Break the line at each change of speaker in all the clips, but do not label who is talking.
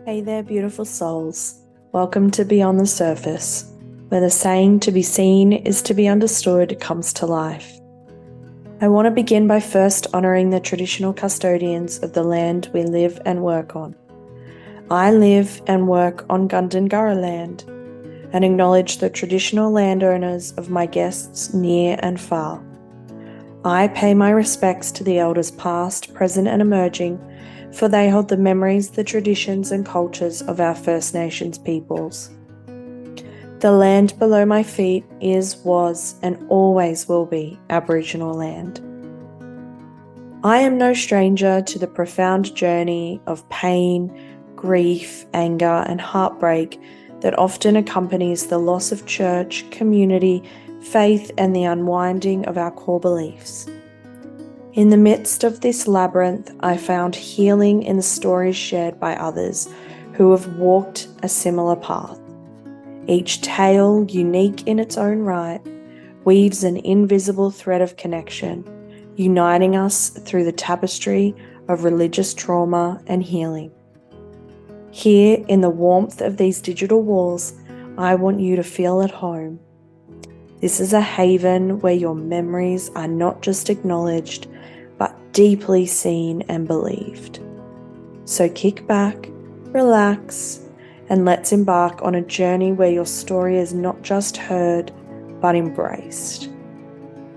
Hey there, beautiful souls. Welcome to Beyond the Surface, where the saying to be seen is to be understood comes to life. I want to begin by first honouring the traditional custodians of the land we live and work on. I live and work on Gundungarra Land and acknowledge the traditional landowners of my guests near and far. I pay my respects to the elders past, present and emerging, for they hold the memories, the traditions and cultures of our First Nations peoples. The land below my feet is, was and always will be Aboriginal land. I am no stranger to the profound journey of pain, grief, anger and heartbreak that often accompanies the loss of church, community, faith and the unwinding of our core beliefs. In the midst of this labyrinth, I found healing in the stories shared by others who have walked a similar path. Each tale, unique in its own right, weaves an invisible thread of connection, uniting us through the tapestry of religious trauma and healing. Here, in the warmth of these digital walls, I want you to feel at home. This is a haven where your memories are not just acknowledged, but deeply seen and believed. So kick back, relax, and let's embark on a journey where your story is not just heard, but embraced.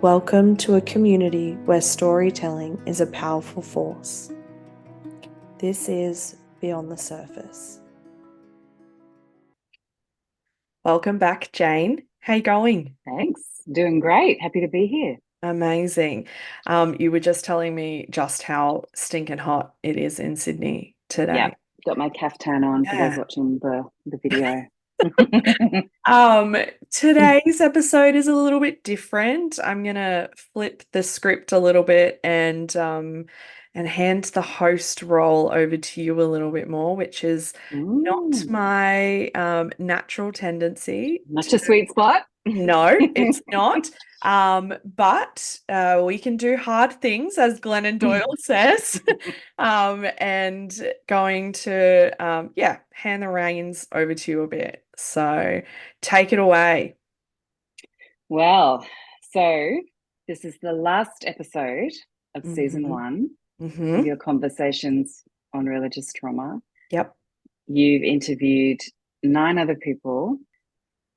Welcome to a community where storytelling is a powerful force. This is Beyond the Surface. Welcome back, Jane. How you going?
Thanks. Doing great. Happy to be here.
Amazing. You were just telling me just how stinking hot it is in Sydney
Yeah,
today.
got my caftan on for those
Yeah.
watching the video.
Um, Today's episode is a little bit different. I'm gonna flip the script a little bit and hand the host role over to you a little bit more, which is not
Mm,
my natural tendency.
not your sweet spot.
No, it's not. But we can do hard things, as Glennon Doyle says. And going to yeah, hand the reins over to you a bit. So take it away.
Well, so this is the last episode of season
Hmm.
1 of
Hmm.
your conversations on religious trauma.
Yep.
You've interviewed 9 other people.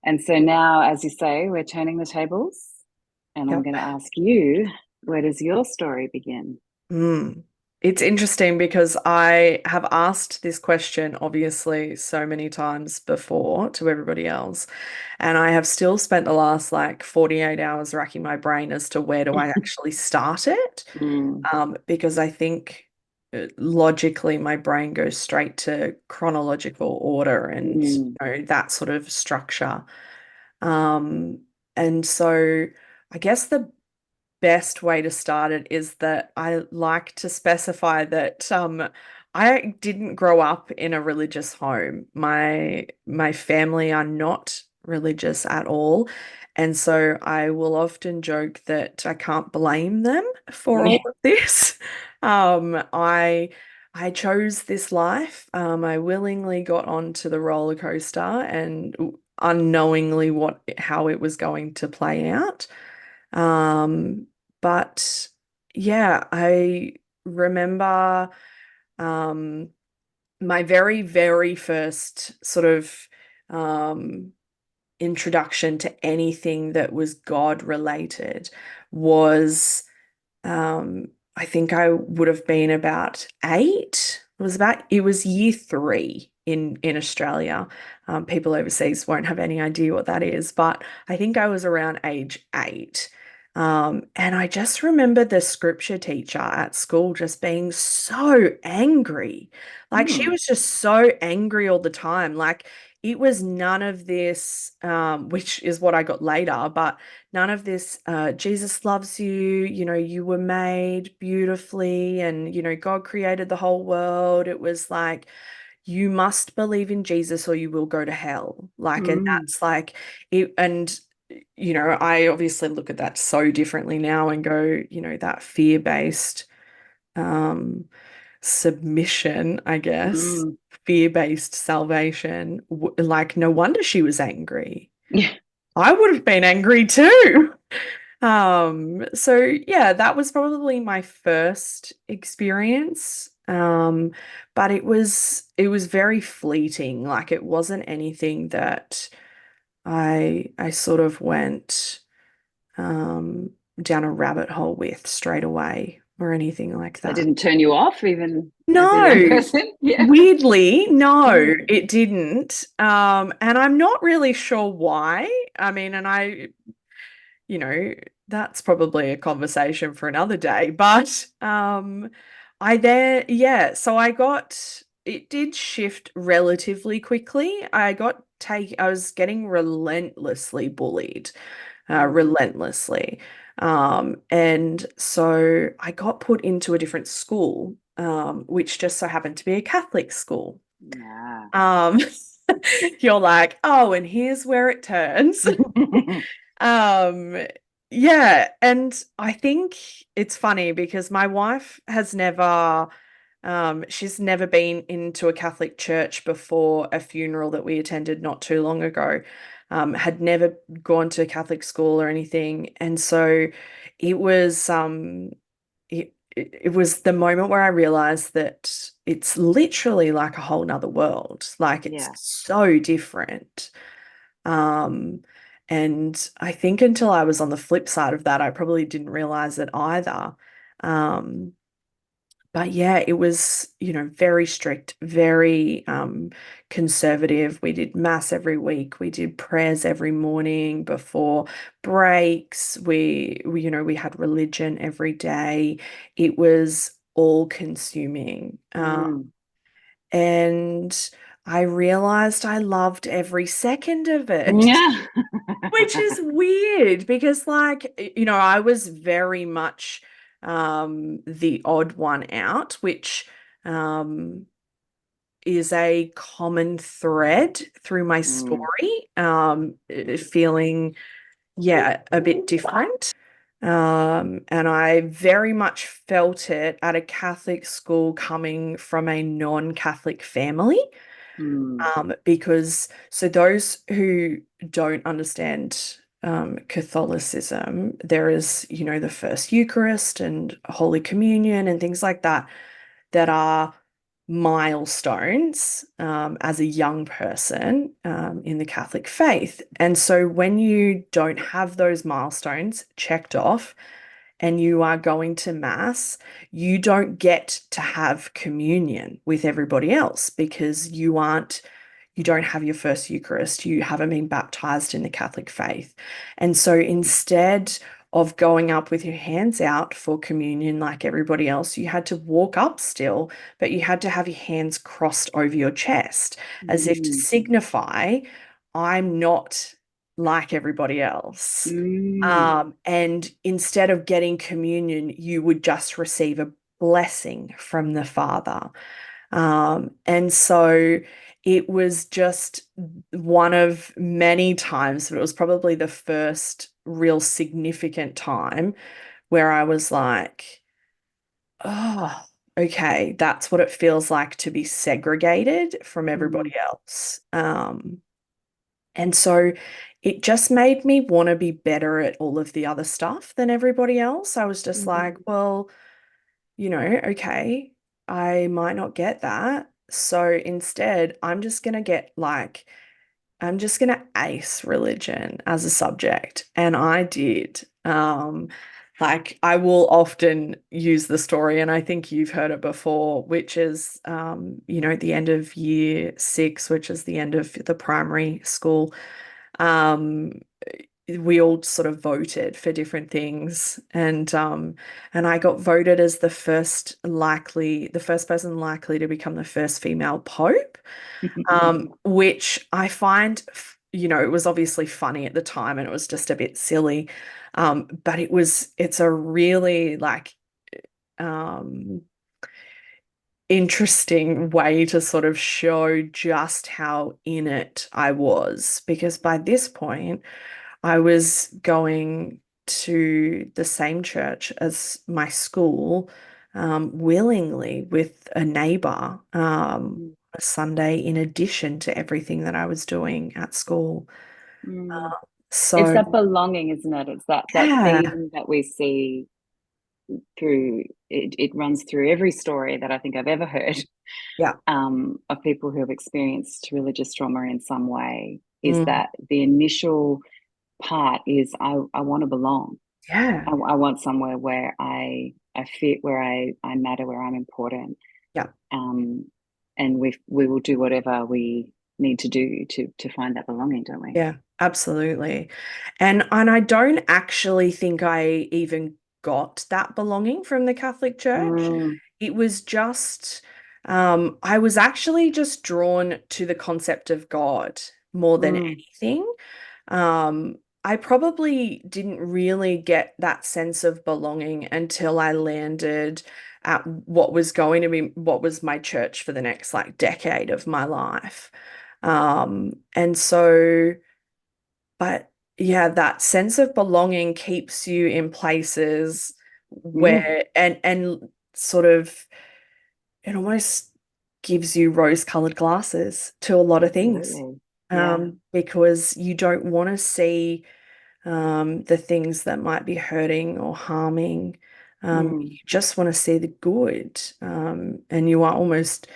And so now, as you say, we're turning the tables. And I'm
Yep.
going to ask you, where does your story begin?
Mm. It's interesting because I have asked this question obviously so many times before to everybody else, and I have still spent the last like 48 hours racking my brain as to where do I actually start it.
Mm,
Because I think logically my brain goes straight to chronological order and
mm,
that sort of structure. Um, and so I guess the best way to start it is that I like to specify that I didn't grow up in a religious home. My family are not religious at all. And so I will often joke that I can't blame them for all of this. I chose this life. I willingly got onto the roller coaster and unknowingly how it was going to play out. Um, but yeah, I remember um, my very, very first sort of um, introduction to anything that was God related was I think I would have been about 8. It was year 3 in Australia. People overseas won't have any idea what that is, but I think I was around age 8. And I just remember the scripture teacher at school just being so angry. Like she
mm,
was just so angry all the time. Like it was none of this, which is what I got later, but none of this, Jesus loves you, you were made beautifully, and, God created the whole world. It was like, you must believe in Jesus or you will go to hell. Like, and
mm,
that's like it. And, I obviously look at that so differently now and go, that fear-based, um, submission, I guess,
Mm.
fear-based salvation. Like, no wonder she was angry.
Yeah.
I would have been angry too. So yeah, that was probably my first experience. But it was very fleeting. Like it wasn't anything that I sort of went um down a rabbit hole with straight away or anything like
That
that.
didn't turn you off even as a young
No,
person? Yeah.
weirdly, no,
Mm.
it didn't. And I'm not really sure why. I mean, and you know, that's probably a conversation for another day. But yeah, so it did shift relatively quickly. I was getting relentlessly bullied,
Mm.
relentlessly. And so I got put into a different school, which just so happened to be a Catholic school.
Yeah.
Um, you're like, oh, and here's where it turns. Um, yeah, and I think it's funny because my wife she's never been into a Catholic church before a funeral that we attended not too long ago. Had never gone to Catholic school or anything, and so it was it was the moment where I realized that it's literally like a whole nother world. Like it's
Yeah.
so different. Um, and I think until I was on the flip side of that, I probably didn't realize it either. Um, but yeah, it was, very strict, very conservative. We did mass every week. We did prayers every morning before breaks. We had religion every day. It was all consuming.
Mm.
And I realized I loved every second of it.
Yeah.
Which is weird because, like, I was very much the odd one out, which um, is a common thread through my
Mm.
story, feeling, yeah, a bit different. And I very much felt it at a Catholic school coming from a non-Catholic family.
Mm.
Because so those who don't understand Catholicism, there is, the first Eucharist and Holy Communion and things like that that are milestones as a young person in the Catholic faith. And so when you don't have those milestones checked off, and you are going to mass, you don't get to have communion with everybody else because you don't have your first Eucharist, you haven't been baptized in the Catholic faith. And so instead of going up with your hands out for communion like everybody else, you had to walk up still, but you had to have your hands crossed over your chest as if to
Mm.
signify, I'm not like everybody else.
Mm.
And instead of getting communion, you would just receive a blessing from the Father. And so it was just one of many times, but it was probably the first real significant time where I was like, oh, okay, that's what it feels like to be segregated from
Mm.
everybody else. And so it just made me want to be better at all of the other stuff than everybody else. I was just like,
Mm.
well, okay, I might not get that. So instead, I'm just gonna ace religion as a subject. And I did. Like I will often use the story, and I think you've heard it before, which is at the end of year 6, which is the end of the primary school. Um, we all sort of voted for different things, and I got voted as the first person likely to become the first female pope, which I find, it was obviously funny at the time and it was just a bit silly, but it's a really like um interesting way to sort of show just how in it I was, because by this point I was going to the same church as my school, willingly with a neighbor
Mm.
a Sunday in addition to everything that I was doing at school.
Mm. It's
So
that belonging, isn't it? It's that
yeah,
theme that we see through it. It runs through every story that I think I've ever heard,
yeah,
of people who have experienced religious trauma in some way. Is
mm,
that the initial part is I want to belong.
yeah,
I want somewhere where I fit, where I matter, where I'm important.
yeah.
Um, and we will do whatever we need to do to find that belonging, don't we?
Yeah, absolutely. And I don't actually think I even got that belonging from the Catholic Church.
Mm,
It was just I was actually just drawn to the concept of God more than
mm,
anything. I probably didn't really get that sense of belonging until I landed at what was going to be what was my church for the next like decade of my life. And so, but yeah, that sense of belonging keeps you in places
mm,
where and sort of it almost gives you rose-colored glasses to a lot of things.
absolutely. Yeah.
Because you don't want to see the things that might be hurting or harming. You
Mm,
just want to see the good. And you are almost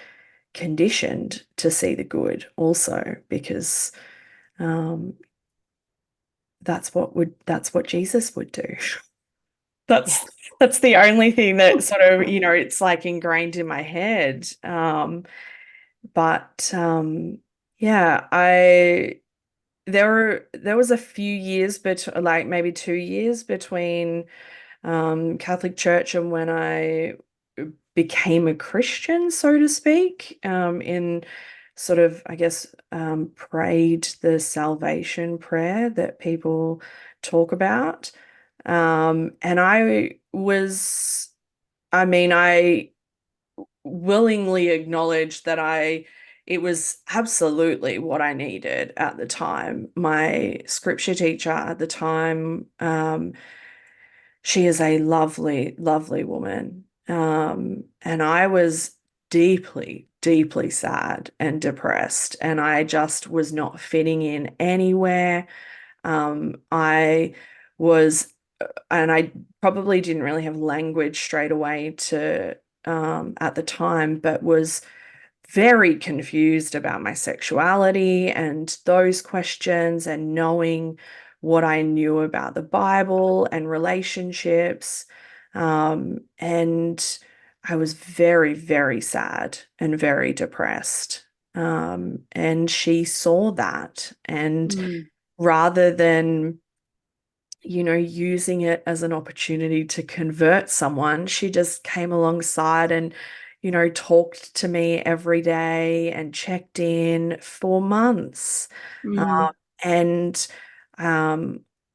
conditioned to see the good also because um, that's what Jesus would do. That's
yes.
that's the only thing that sort of, it's like ingrained in my head. But yeah, I there was a few years, but like maybe 2 years between Catholic Church and when I became a Christian, so to speak, in sort of, I guess, prayed the salvation prayer that people talk about. And I mean, I willingly acknowledge that it was absolutely what I needed at the time. My scripture teacher at the time, she is a lovely, lovely woman. And I was deeply, deeply sad and depressed, and I just was not fitting in anywhere. I was, and I probably didn't really have language straight away to, at the time, but was very confused about my sexuality and those questions and knowing what I knew about the Bible and relationships. And I was very, very sad and very depressed. And she saw that. And
Mm,
rather than using it as an opportunity to convert someone. She just came alongside and, talked to me every day and checked in for months.
mm,
Um, and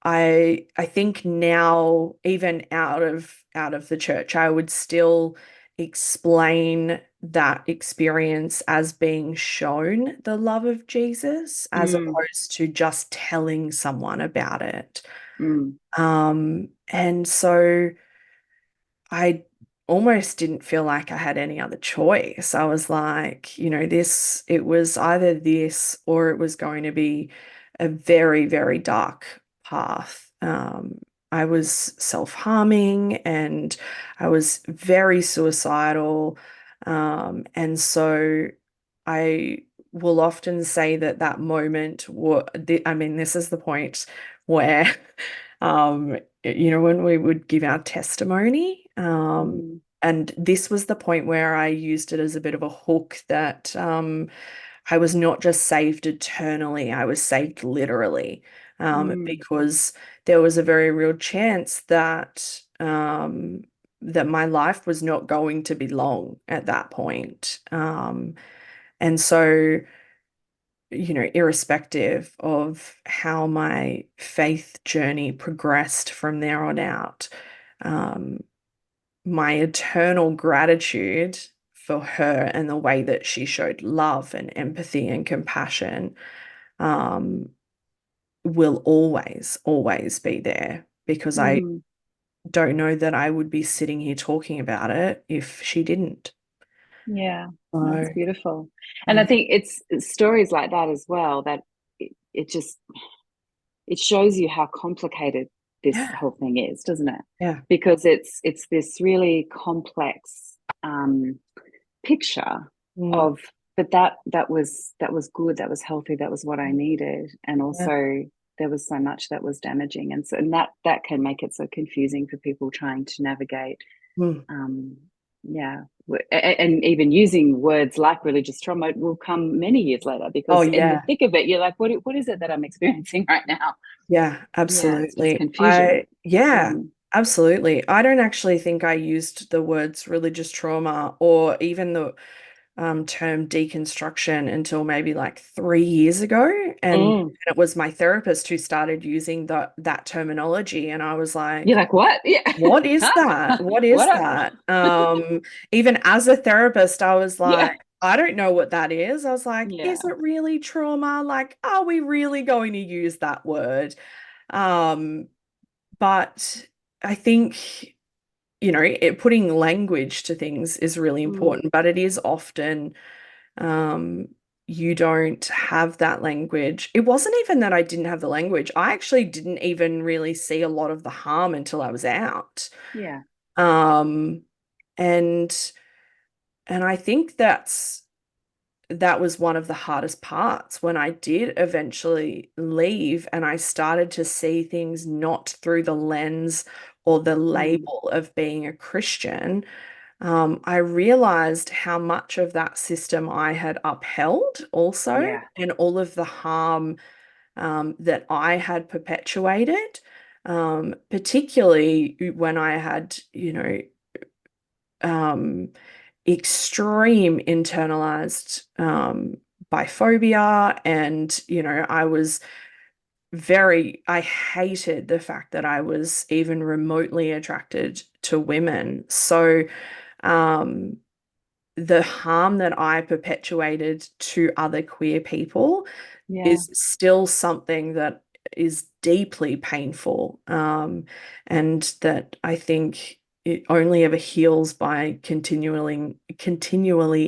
I think now, even out of the church, I would still explain that experience as being shown the love of Jesus as
mm,
opposed to just telling someone about it.
mm,
And so I almost didn't feel like I had any other choice. I was like, it was either this or it was going to be a very, very dark path. I was self-harming and I was very suicidal. And so I will often say that that moment, I mean, this is the point where um, when we would give our testimony.
mm,
And this was the point where I used it as a bit of a hook that I was not just saved eternally, I was saved literally,
mm,
because there was a very real chance that my life was not going to be long at that point. And so irrespective of how my faith journey progressed from there on out, um, my eternal gratitude for her and the way that she showed love and empathy and compassion, um, will always, always be there because I
mm.
don't know that I would be sitting here talking about it if she didn't.
Yeah, that's
So,
beautiful. And I
yeah,
think it's stories like that as well that it just it shows you how complicated this
yeah,
whole thing is, doesn't it?
yeah,
Because it's this really complex picture
mm,
of, but that was good, that was healthy, that was what I needed, and
yeah,
also there was so much that was damaging, and so and that can make it so confusing for people trying to navigate.
mm.
Um, yeah, and even using words like religious trauma will come many years later
Oh,
because in the
yeah.
thick of it, you're like, what is it that I'm experiencing right now?
Yeah,
Yeah, it's just
absolutely.
confusion.
Yeah,
Mm,
absolutely. I don't actually think I used the words religious trauma or even the term deconstruction until maybe like 3 years ago. And
mm.
it was my therapist who started using that terminology. And I was
You're
like,
like, what? Yeah,
what is
huh?
that? What
What
is
up?
that? Even as a therapist, I was like,
Yeah,
I don't know what that is. I was like,
yeah.
is it really trauma? Like, are we really going to use that word? Um, but I think, putting language to things is really
Mm,
important, but it is often um, you don't have that language. It wasn't even that I didn't have the language. I actually didn't even really see a lot of the harm until I was out.
yeah,
Um, and and I think that was one of the hardest parts when I did eventually leave and I started to see things not through the lens or the
mm,
label of being a Christian. I realized how much of that system I had upheld also,
yeah,
and all of the harm that I had perpetuated, particularly when I had, um, extreme internalized biphobia. And, I hated the fact that I was even remotely attracted to women. So, um, the harm that I perpetuated to other queer people
yeah,
is still something that is deeply painful. And that I think it only ever heals by continually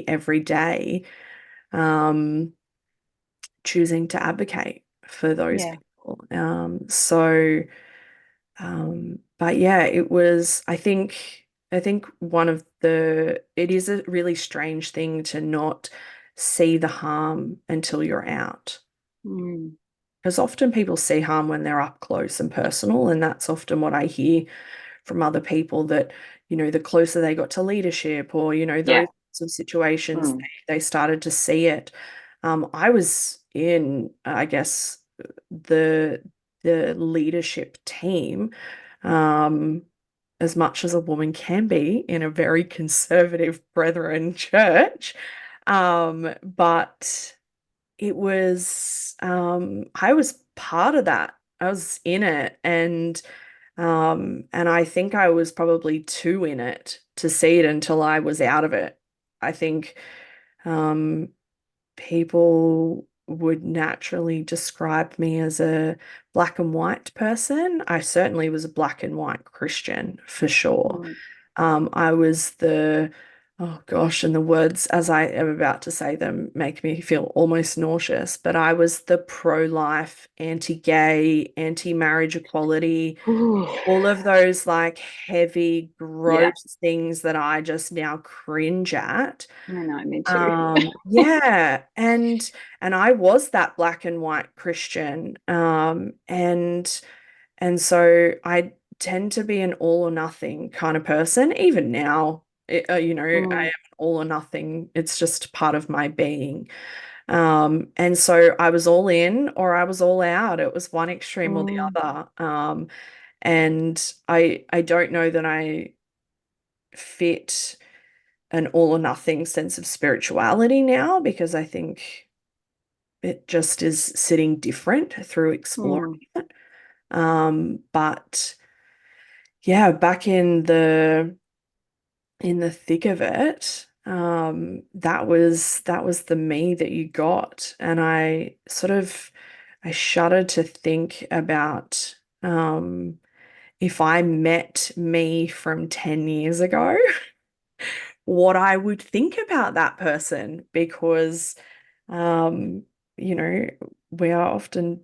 every day, um, choosing to advocate for those
yeah.
people. But yeah, I think it is a really strange thing to not see the harm until you're out.
Mm,
Because often people see harm when they're up close and personal, and that's often what I hear from other people that, the closer they got to leadership or,
yeah.
those sorts of situations,
Mm,
they started to see it. I was in, I guess, the the leadership team, um, as much as a woman can be in a very conservative Brethren church. But I was part of that. I was in it, and I think I was probably too in it to see it until I was out of it. I think um, people would naturally describe me as a black and white person. I certainly was a black and white Christian for sure.
mm.
I was oh gosh, and the words as I am about to say them make me feel almost nauseous, but I was the pro-life, anti-gay, anti-marriage equality,
Ooh,
all of those like heavy,
yeah,
gross things that I just now cringe at.
I know, me too.
Yeah, and I was that black and white Christian. And so I tend to be an all or nothing kind of person. Even now, I am
Mm,
an all or nothing. It's just part of my being. And so I was all in or I was all out. It was one extreme or the
mm,
other. And I don't know that I fit an all or nothing sense of spirituality now because I think it just is sitting different through exploring
mm,
it. But yeah, back in the thick of it, that was the me that you got. And I shudder to think about if I met me from 10 years ago, what I would think about that person because, um, you know, we are often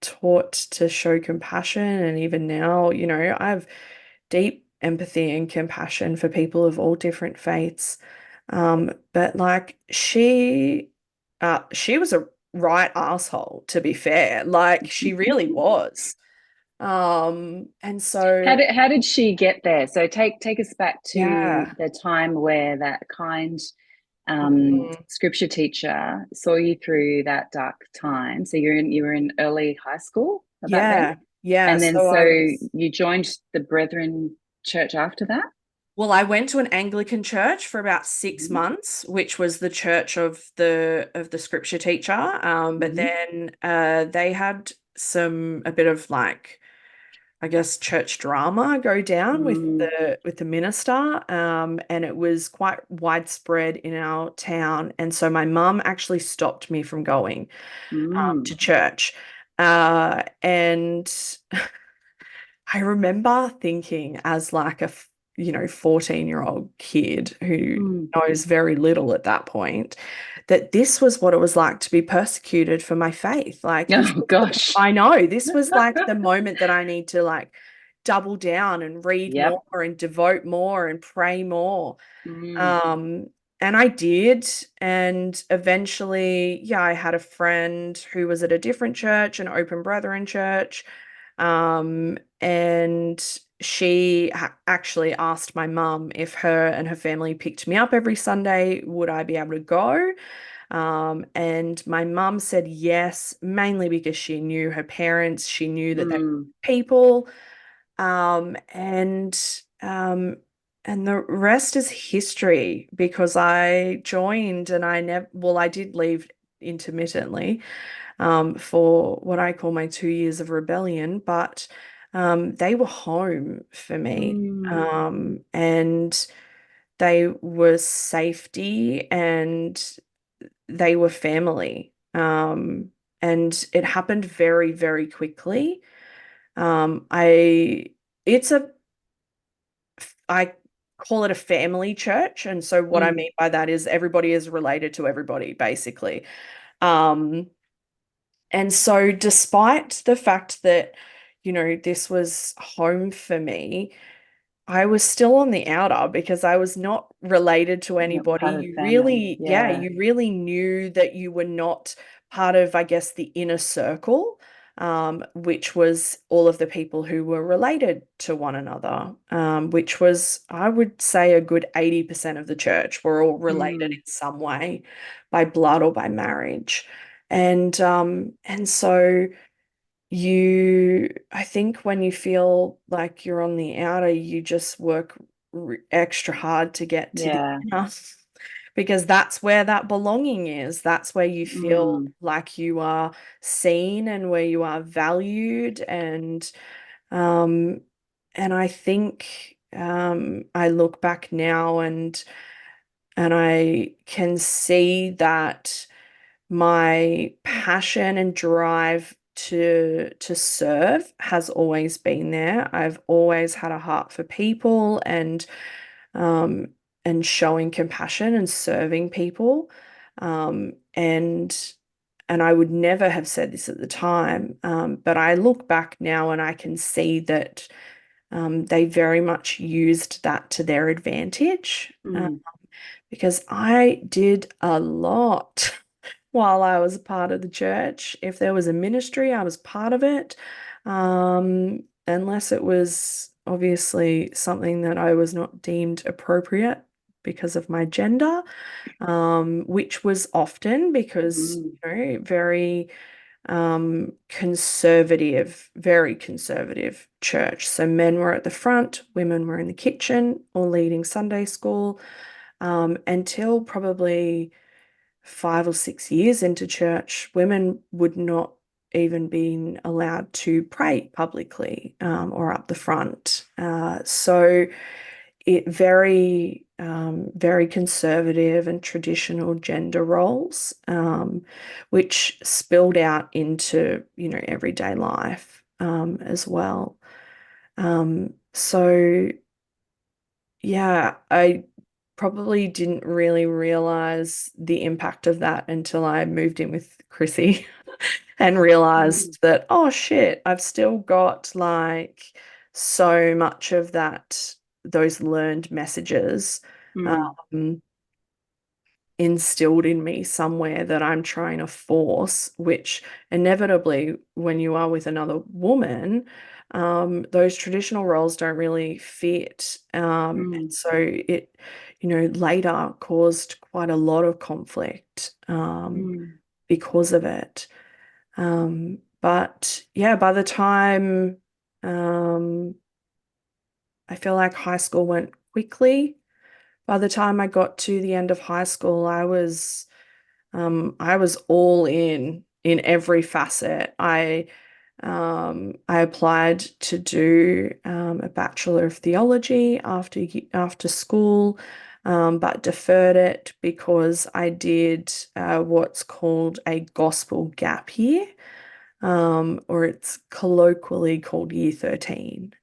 taught to show compassion. And even now, I have deep empathy and compassion for people of all different faiths. But like she was a right asshole, to be fair. Like she really was. And so
How did she get there? So take us back to
yeah.
the time where that kind
Mhm.
scripture teacher saw you through that dark time. So you were in early high school about then,
Yeah. Yeah.
and then
So
so
I was
you joined the Brethren Church after that.
Well, I went to an Anglican church for about six
Mm-hmm.
months, which was the church of the scripture teacher. But
Mm-hmm.
then they had a bit of like, I guess, church drama go down with
Mm,
the minister. And it was quite widespread in our town. And so my mum actually stopped me from going
mm,
to church. And I remember thinking as like 14-year-old kid who
mm.
knows very little at that point, that this was what it was like to be persecuted for my faith. Like
Oh gosh.
I know this was like the moment that I need to like double down and read
Yep.
more and devote more and pray more.
Mm,
Um, and I did. And eventually, yeah, I had a friend who was at a different church, an Open Brethren church. And she actually asked my mum if her and her family picked me up every Sunday, would I be able to go? And my mum said yes, mainly because she knew her parents, she knew that they were
mm,
people. Um, and um, and the rest is history because I joined and I did leave intermittently for what I call my 2 years of rebellion, but they were home for me.
mm.
And they were safety and they were family. And it happened very, very quickly. Um, I, it's a, I call it a family church. And so what I
Mm.
mean by that is everybody is related to everybody, basically. Um, And so, despite the fact that, this was home for me, I was still on the outer because I was not related to
Not
anybody.
part of the family. Yeah.
You really knew that you were not part of, I guess, the inner circle, which was all of the people who were related to one another, which was, I would say, a good 80% of the church were all related
Mm,
in some way by blood or by marriage. And so I think when you feel like you're on the outer, you just work extra hard to get to the
yeah.
inner because that's where that belonging is. That's where you feel
Mm,
like you are seen and where you are valued. Um, and I think I look back now and I can see that my passion and drive to serve has always been there. I've always had a heart for people um and showing compassion and serving people. And I would never have said this at the time, but I look back now and I can see that they very much used that to their advantage.
mm,
Because I did a lot while I was a part of the church. If there was a ministry, I was part of it. Unless it was obviously something that I was not deemed appropriate because of my gender, which was often because,
mm,
very conservative, very conservative church. So men were at the front, women were in the kitchen or leading Sunday school, until probably 5 or 6 years into church, women would not even been allowed to pray publicly, or up the front. So it very conservative and traditional gender roles, which spilled out into, everyday life, as well. So yeah, I probably didn't really realize the impact of that until I moved in with Chrissy and
Mm,
realized that, oh shit, I've still got like so much of that, those learned messages
mm,
um, instilled in me somewhere that I'm trying to force, which inevitably, when you are with another woman, those traditional roles don't really fit. And
mm,
so it, later caused quite a lot of conflict
mm,
because of it. But yeah, by the time um, I feel like high school went quickly. By the time I got to the end of high school, I was all in every facet. I applied to do a Bachelor of Theology after school, but deferred it because I did what's called a gospel gap year, or it's colloquially called Year 13,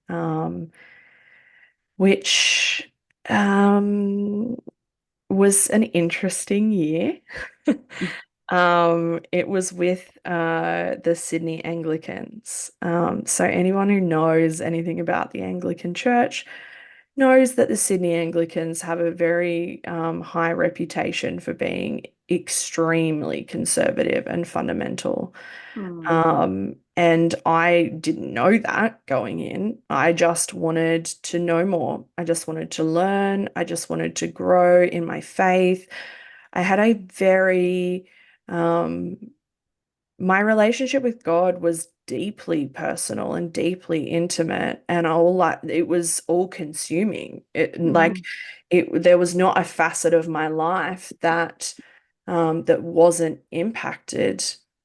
which um, was an interesting year. It was with the Sydney Anglicans. So anyone who knows anything about the Anglican Church knows that the Sydney Anglicans have a very high reputation for being extremely conservative and fundamental.
mm,
And I didn't know that going in. I just wanted to know more. I just wanted to learn. I just wanted to grow in my faith. I had a very um, my relationship with God was deeply personal and deeply intimate, and all like it was all consuming.
mm,
There was not a facet of my life that wasn't impacted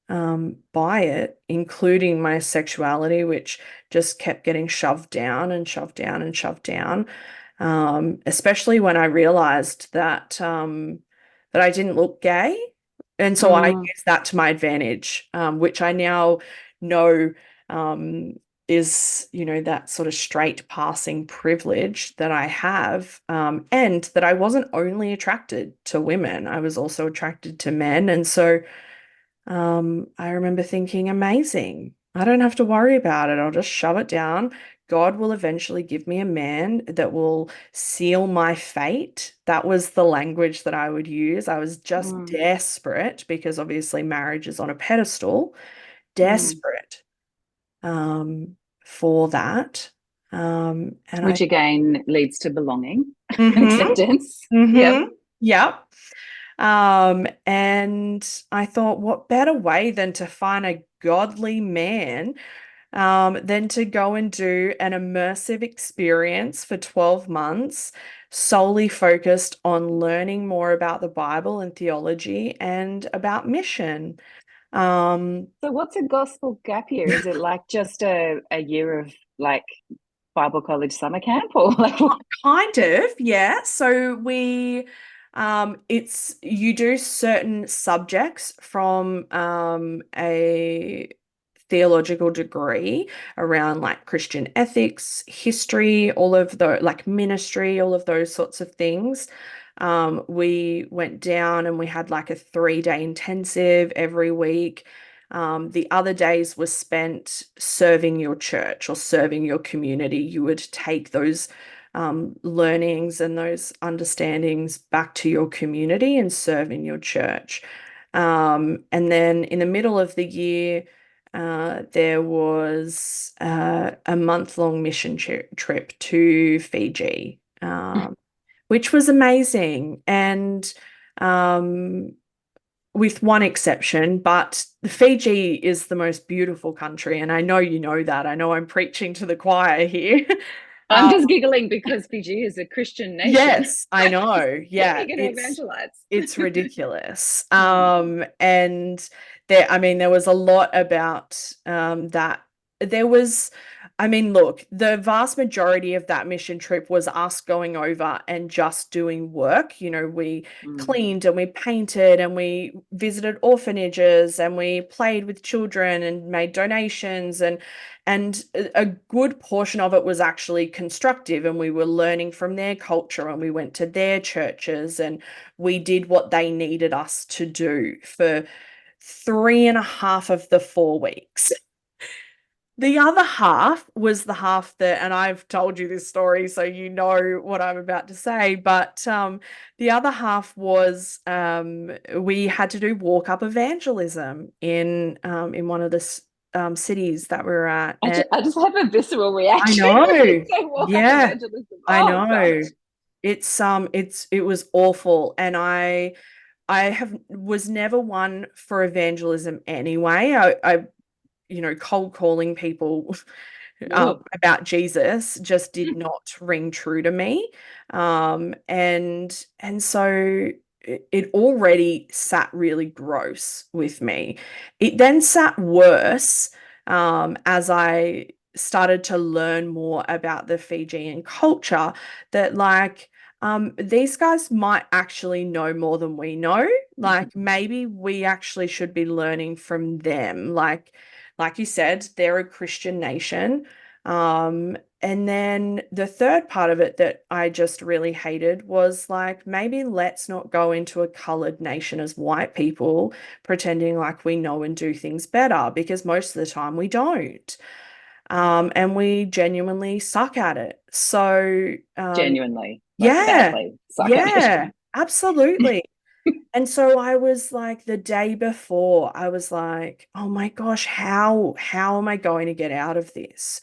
by it, including my sexuality, which just kept getting shoved down and shoved down and shoved down. Especially when I realized that I didn't look gay. And so I
mm,
used that to my advantage, which I now know um, is, that sort of straight passing privilege that I have, and that I wasn't only attracted to women, I was also attracted to men. And so I remember thinking, amazing. I don't have to worry about it. I'll just shove it down. God will eventually give me a man that will seal my fate. That was the language that I would use. I was just
mm,
desperate because obviously marriage is on a pedestal,
mm.
desperate for that. And I,
Which again leads to belonging and
mm-hmm,
acceptance. Yep.
mm-hmm, yep. And I thought, what better way than to find a godly man, than to go and do an immersive experience for 12 months, solely focused on learning more about the Bible and theology and about mission. Um,
So what's a gospel gap year? Is it like just a year of like Bible college summer camp or like what?
Kind of, yeah. So it's you do certain subjects from a theological degree around like Christian ethics, history, all of the like ministry, all of those sorts of things. We went down and we had like a 3-day intensive every week. The other days were spent serving your church or serving your community. You would take those learnings and those understandings back to your community and serve in your church. And then in the middle of the year, there was a month-long mission trip to Fiji, which was amazing. And um, with one exception, but Fiji is the most beautiful country, and I know you know that. I know I'm preaching to the choir here.
I'm just giggling because Fiji is a Christian nation.
Yes, I know.
How are
Yeah,
you going to
it's
evangelize?
it's ridiculous.
Mm,
And there, I mean, there was a lot about that. There was I mean, look, the vast majority of that mission trip was us going over and just doing work. We
Mm.
cleaned and we painted and we visited orphanages and we played with children and made donations, and a good portion of it was actually constructive, and we were learning from their culture, and we went to their churches and we did what they needed us to do for 3.5 of the 4 weeks. The other half was the half that, and I've told you this story, so you know what I'm about to say, but the other half was we had to do walk-up evangelism in one of the cities that we were at.
I
And
just, I just have a visceral
I
reaction when you
know,
say walk up
yeah,
evangelism.
I
Oh gosh.
know. It was awful, and I have was never one for evangelism anyway. Cold calling people about Jesus just did not ring true to me. And so it already sat really gross with me. It then sat worse as I started to learn more about the Fijian culture, that these guys might actually know more than we know. Like maybe we actually should be learning from them. Like you said, they're a Christian nation. And then the third part of it that I just really hated was like, maybe let's not go into a colored nation as white people, pretending like we know and do things better, because most of the time we don't. And we genuinely suck at it. So,
Genuinely, like
yeah,
badly suck at it.
yeah, absolutely. And so I was like, the day before, I was like, oh my gosh, how am I going to get out of this?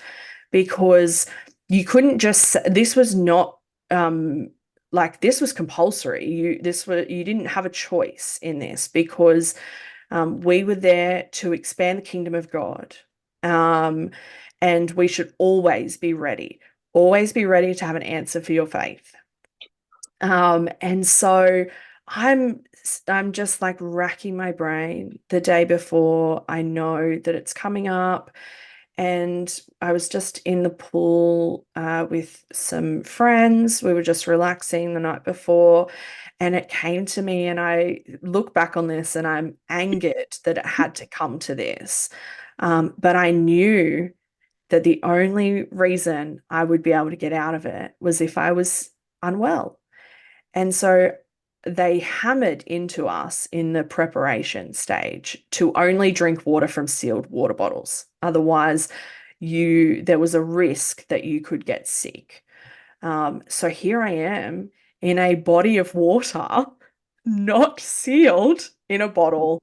Because you couldn't just, this was not this was compulsory. You didn't have a choice in this, because we were there to expand the kingdom of God. Um, and we should always be ready to have an answer for your faith. And so I'm I'm just like racking my brain the day before. I know that it's coming up, and I was just in the pool with some friends. We were just relaxing the night before, and it came to me, and I look back on this and I'm angered that it had to come to this. But I knew that the only reason I would be able to get out of it was if I was unwell. And so they hammered into us in the preparation stage to only drink water from sealed water bottles. Otherwise, there was a risk that you could get sick. So here I am in a body of water, not sealed in a bottle,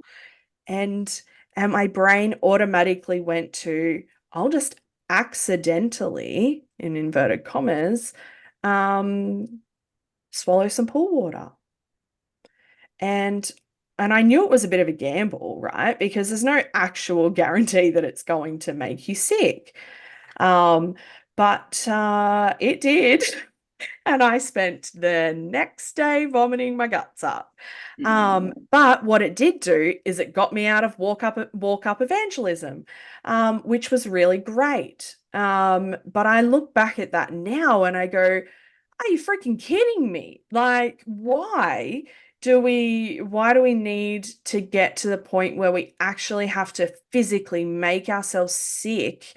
and my brain automatically went to, I'll just accidentally, in inverted commas, um, swallow some pool water. And I knew it was a bit of a gamble, right? Because there's no actual guarantee that it's going to make you sick. Um, but it did. And I spent the next day vomiting my guts up. But what it did do is it got me out of walk up evangelism, which was really great. But I look back at that now and I go, are you freaking kidding me? Like, why do we need to get to the point where we actually have to physically make ourselves sick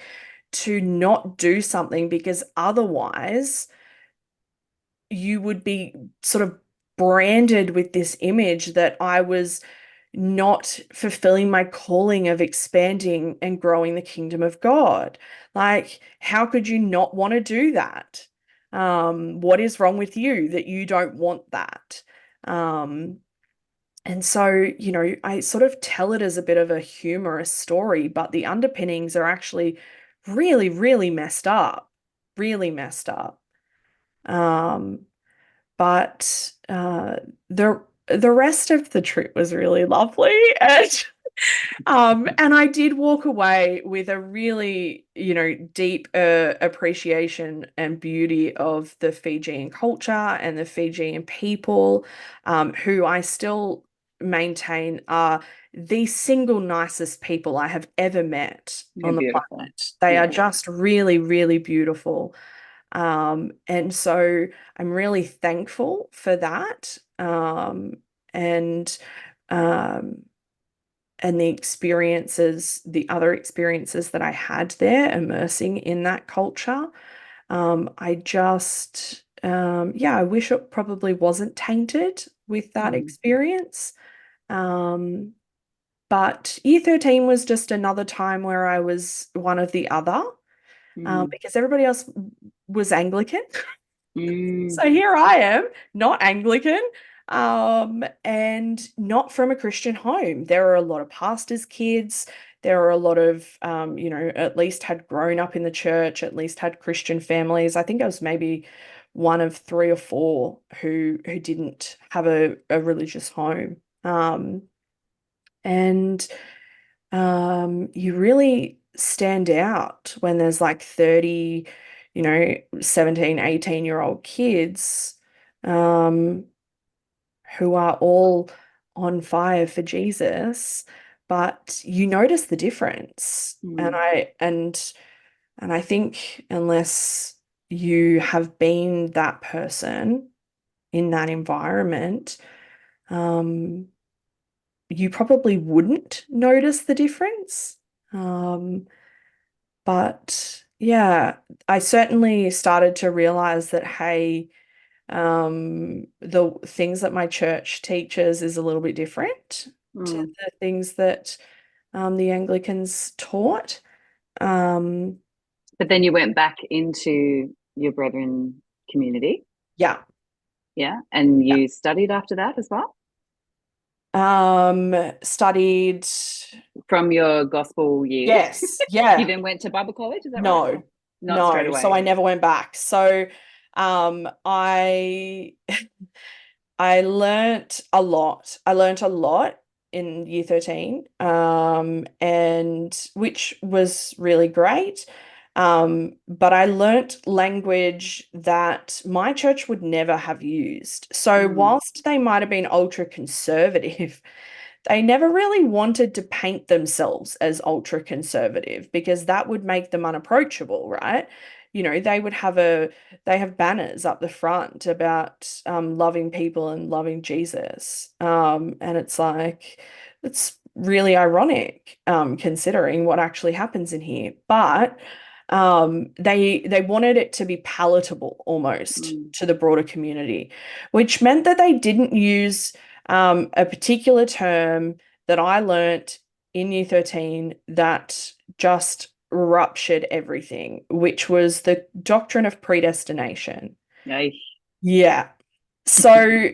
to not do something? Because otherwise you would be sort of branded with this image that I was not fulfilling my calling of expanding and growing the kingdom of God. Like, how could you not want to do that? What is wrong with you that you don't want that? Um, and so, I sort of tell it as a bit of a humorous story, but the underpinnings are actually really, really messed up, really messed up. Um, but the rest of the trip was really lovely, and I did walk away with a really, deep appreciation and beauty of the Fijian culture and the Fijian people, who I still maintain are the single nicest people I have ever met
They're
on the
beautiful.
planet. They are
Yeah.
just really, really beautiful. And so I'm really thankful for that. And um, and the experiences, the other experiences that I had there, immersing in that culture. I just, yeah, I wish it probably wasn't tainted with that
Mm.
experience. Um, but year 13 was just another time where I was one of the other,
Mm.
because everybody else was Anglican.
Mm.
So here I am, not Anglican, and not from a Christian home. There are a lot of pastors' kids. There are a lot of, at least had grown up in the church, at least had Christian families. I think I was maybe one of three or four who didn't have a religious home. And You really stand out when there's like 30, 17, 18-year-old kids um, who are all on fire for Jesus, but you notice the difference. And
Mm.
I think unless you have been that person in that environment, um, you probably wouldn't notice the difference. Um, but yeah, I certainly started to realize that, hey, the things that my church teaches is a little bit different to
Mm.
the things that the Anglicans taught. Um,
But then you went back into your brethren community.
yeah.
Yeah. And you studied after that as well?
Studied,
From your gospel years.
yes,
You
yeah.
then went to Bible college, is that right?
No,
Or not straight
no. So
away?
I never went back. So I I learnt a lot. I learnt a lot in year 13, and which was really great. But I learnt language that my church would never have used. So
Mm.
whilst they might have been ultra conservative, they never really wanted to paint themselves as ultra conservative because that would make them unapproachable, right? They have banners up the front about loving people and loving Jesus. And it's like, it's really ironic, considering what actually happens in here. But they wanted it to be palatable almost
Mm.
to the broader community, which meant that they didn't use a particular term that I learnt in year 13 that just ruptured everything, which was the doctrine of predestination.
Aye.
Yeah. So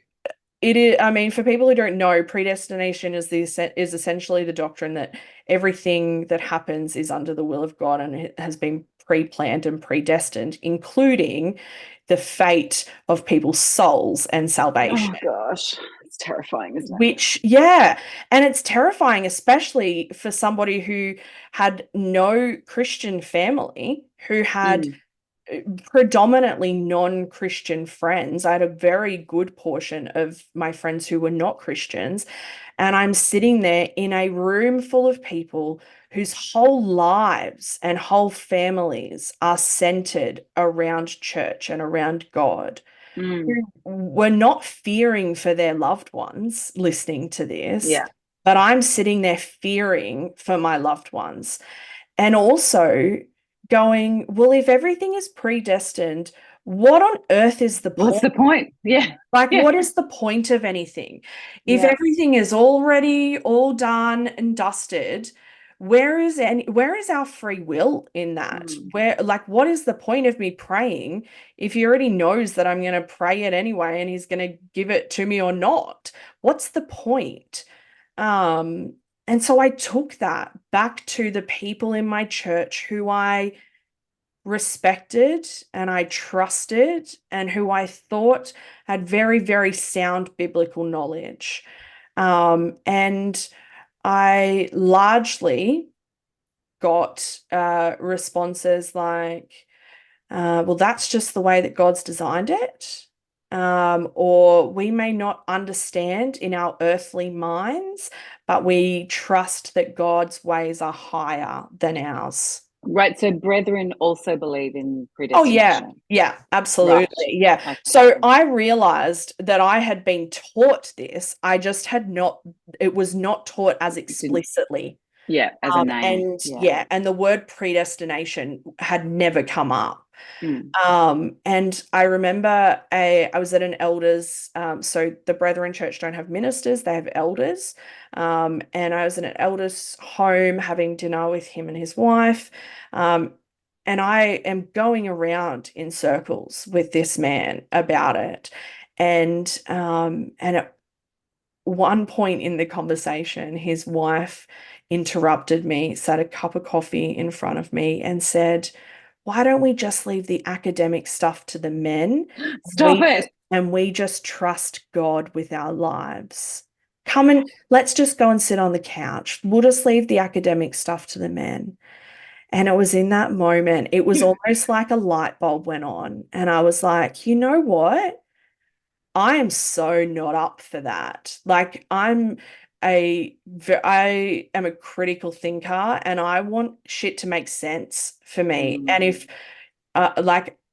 it is, I mean, for people who don't know, predestination is essentially the doctrine that everything that happens is under the will of God and it has been pre-planned and predestined, including the fate of people's souls and
Oh
salvation.
gosh, it's terrifying, isn't it?
Which, yeah, and it's terrifying, especially for somebody who had no Christian family, who had
Mm.
predominantly non-Christian friends. I had a very good portion of my friends who were not Christians, and I'm sitting there in a room full of people whose whole lives and whole families are centered around church and around God, who
Mm.
were not fearing for their loved ones listening to this,
Yeah.
but I'm sitting there fearing for my loved ones. And also going, well, if everything is predestined, what on earth is the
What's
point?
the point? Yeah.
Like,
Yeah.
what is the point of anything? If
Yeah.
everything is already all done and dusted, where is our free will in that?
Mm.
Where, like, what is the point of me praying if he already knows that I'm going to pray it anyway and he's going to give it to me or not? What's the point? Um, and so I took that back to the people in my church who I respected and I trusted and who I thought had very, very sound biblical knowledge. And I largely got responses like, well, that's just the way that God's designed it. or we may not understand in our earthly minds, but we trust that God's ways are higher than ours.
Right. So brethren also believe in
Oh, yeah.
predestination.
Yeah, absolutely.
Right.
Yeah.
Okay.
So I realized that I had been taught this. I just had not, it was not taught as
Didn't,
explicitly.
yeah, as a name.
And
Yeah.
yeah, and the word predestination had never come up.
Mm.
And I remember I was at an elders, so the Brethren Church don't have ministers, they have elders. And I was in an elders home having dinner with him and his wife. Um, and I am going around in circles with this man about it. And at one point in the conversation, his wife interrupted me, set a cup of coffee in front of me, and said, "Why don't we just leave the academic stuff to the men?
Stop it.
And we just trust God with our lives. Come and let's just go and sit on the couch. We'll just leave the academic stuff to the men." And it was in that moment, it was almost like a light bulb went on. And I was like, you know what? I am so not up for that. Like I am a critical thinker and I want shit to make sense for me.
Mm,
And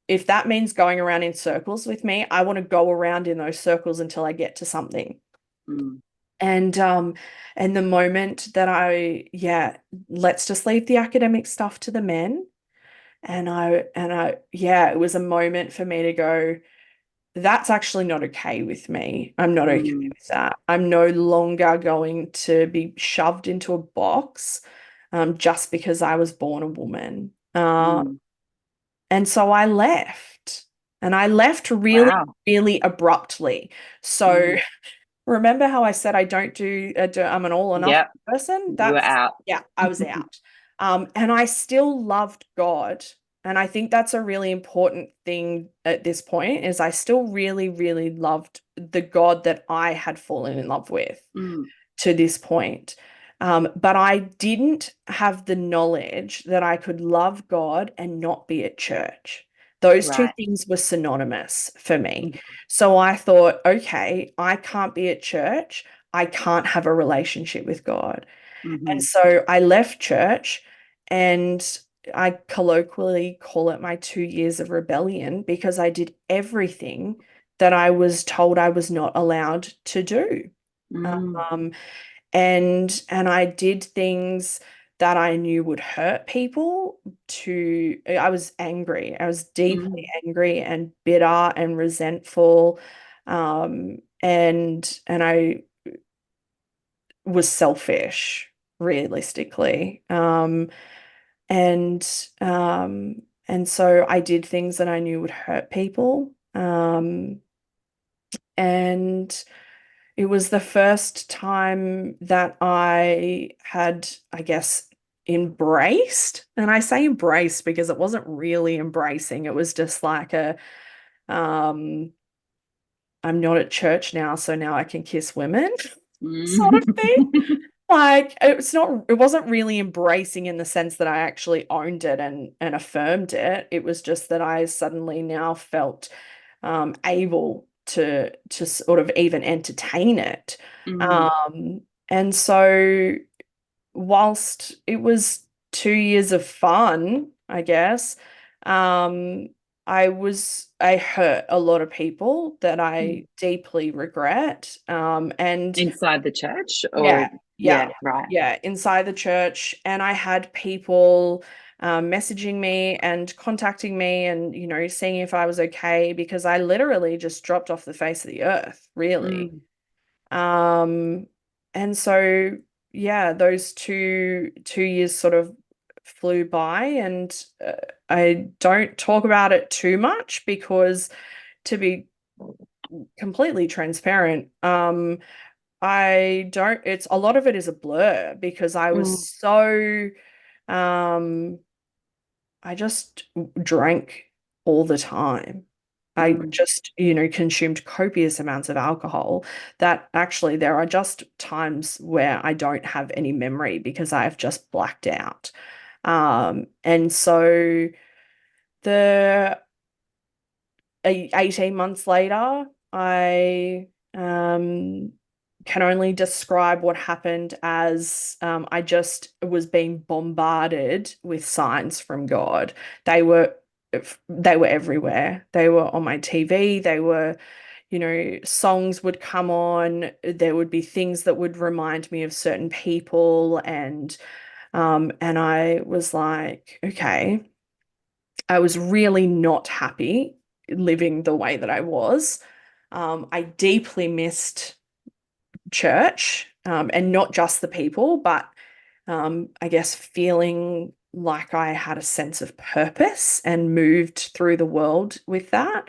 if that means going around in circles with me, I want to go around in those circles until I get to something.
mm,
And and the moment that yeah, let's just leave the academic stuff to the men. Yeah, it was a moment for me to go, that's actually not okay with me. I'm not okay
mm,
with that. I'm no longer going to be shoved into a box just because I was born a woman.
mm.
And so I left. And I left really,
Wow.
really abruptly. So
Mm.
remember how I said I'm an all or nothing
Yep.
person?
You were out.
Yeah, I was out. And I still loved God. And I think that's a really important thing at this point is I still really, really loved the God that I had fallen in love with
Mm.
to this point. But I didn't have the knowledge that I could love God and not be at church. Those two
Right.
things were synonymous for me.
Mm.
So I thought, okay, I can't be at church. I can't have a relationship with God. And
Mhm.
so I left church and I colloquially call it my 2 years of rebellion because I did everything that I was told I was not allowed to do.
Mm.
Um, and I did things that I knew would hurt people I was angry. I was deeply
Mm.
angry and bitter and resentful. And I was selfish, realistically. And and so I did things that I knew would hurt people. And it was the first time that I had, I guess, embraced. And I say embraced because it wasn't really embracing. It was just like um, I'm not at church now, so now I can kiss women sort of thing.
Mm.
Like it wasn't really embracing in the sense that I actually owned it and affirmed it. It was just that I suddenly now felt able to sort of even entertain it.
Mm.
And so whilst it was 2 years of fun, I guess, um, I hurt a lot of people that
Mm.
I deeply regret. And
Inside the church or
yeah, yeah,
yeah, right.
yeah, inside the church. And I had people messaging me and contacting me and, seeing if I was okay because I literally just dropped off the face of the earth, really.
Mm.
Um, and so, yeah, those two years sort of flew by, and I don't talk about it too much because, to be completely transparent, I don't, it's a lot of it is a blur because I was
Mm.
so, um, I just drank all the time. I
Mm.
just, consumed copious amounts of alcohol that actually there are just times where I don't have any memory because I've just blacked out. And so the 18 months later, I can only describe what happened as I just was being bombarded with signs from God. They were they were everywhere. They were on my TV. They were, songs would come on. There would be things that would remind me of certain people, and I was like, okay, I was really not happy living the way that I was. I deeply missed church, and not just the people, but I guess feeling like I had a sense of purpose and moved through the world with that.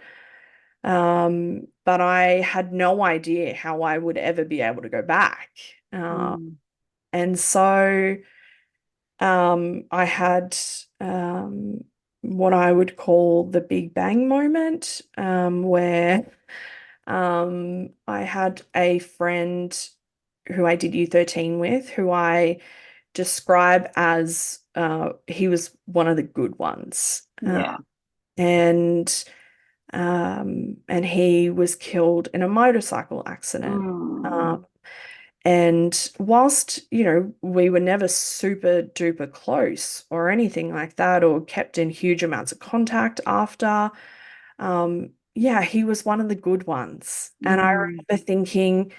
But I had no idea how I would ever be able to go back.
Mm.
And so I had what I would call the Big Bang moment, where I had a friend who I did U13 with, who I describe as he was one of the good ones.
Yeah.
And and he was killed in a motorcycle accident.
Mm.
Um, and whilst, we were never super duper close or anything like that, or kept in huge amounts of contact after, yeah, he was one of the good ones. And I
Mm.
remember thinking,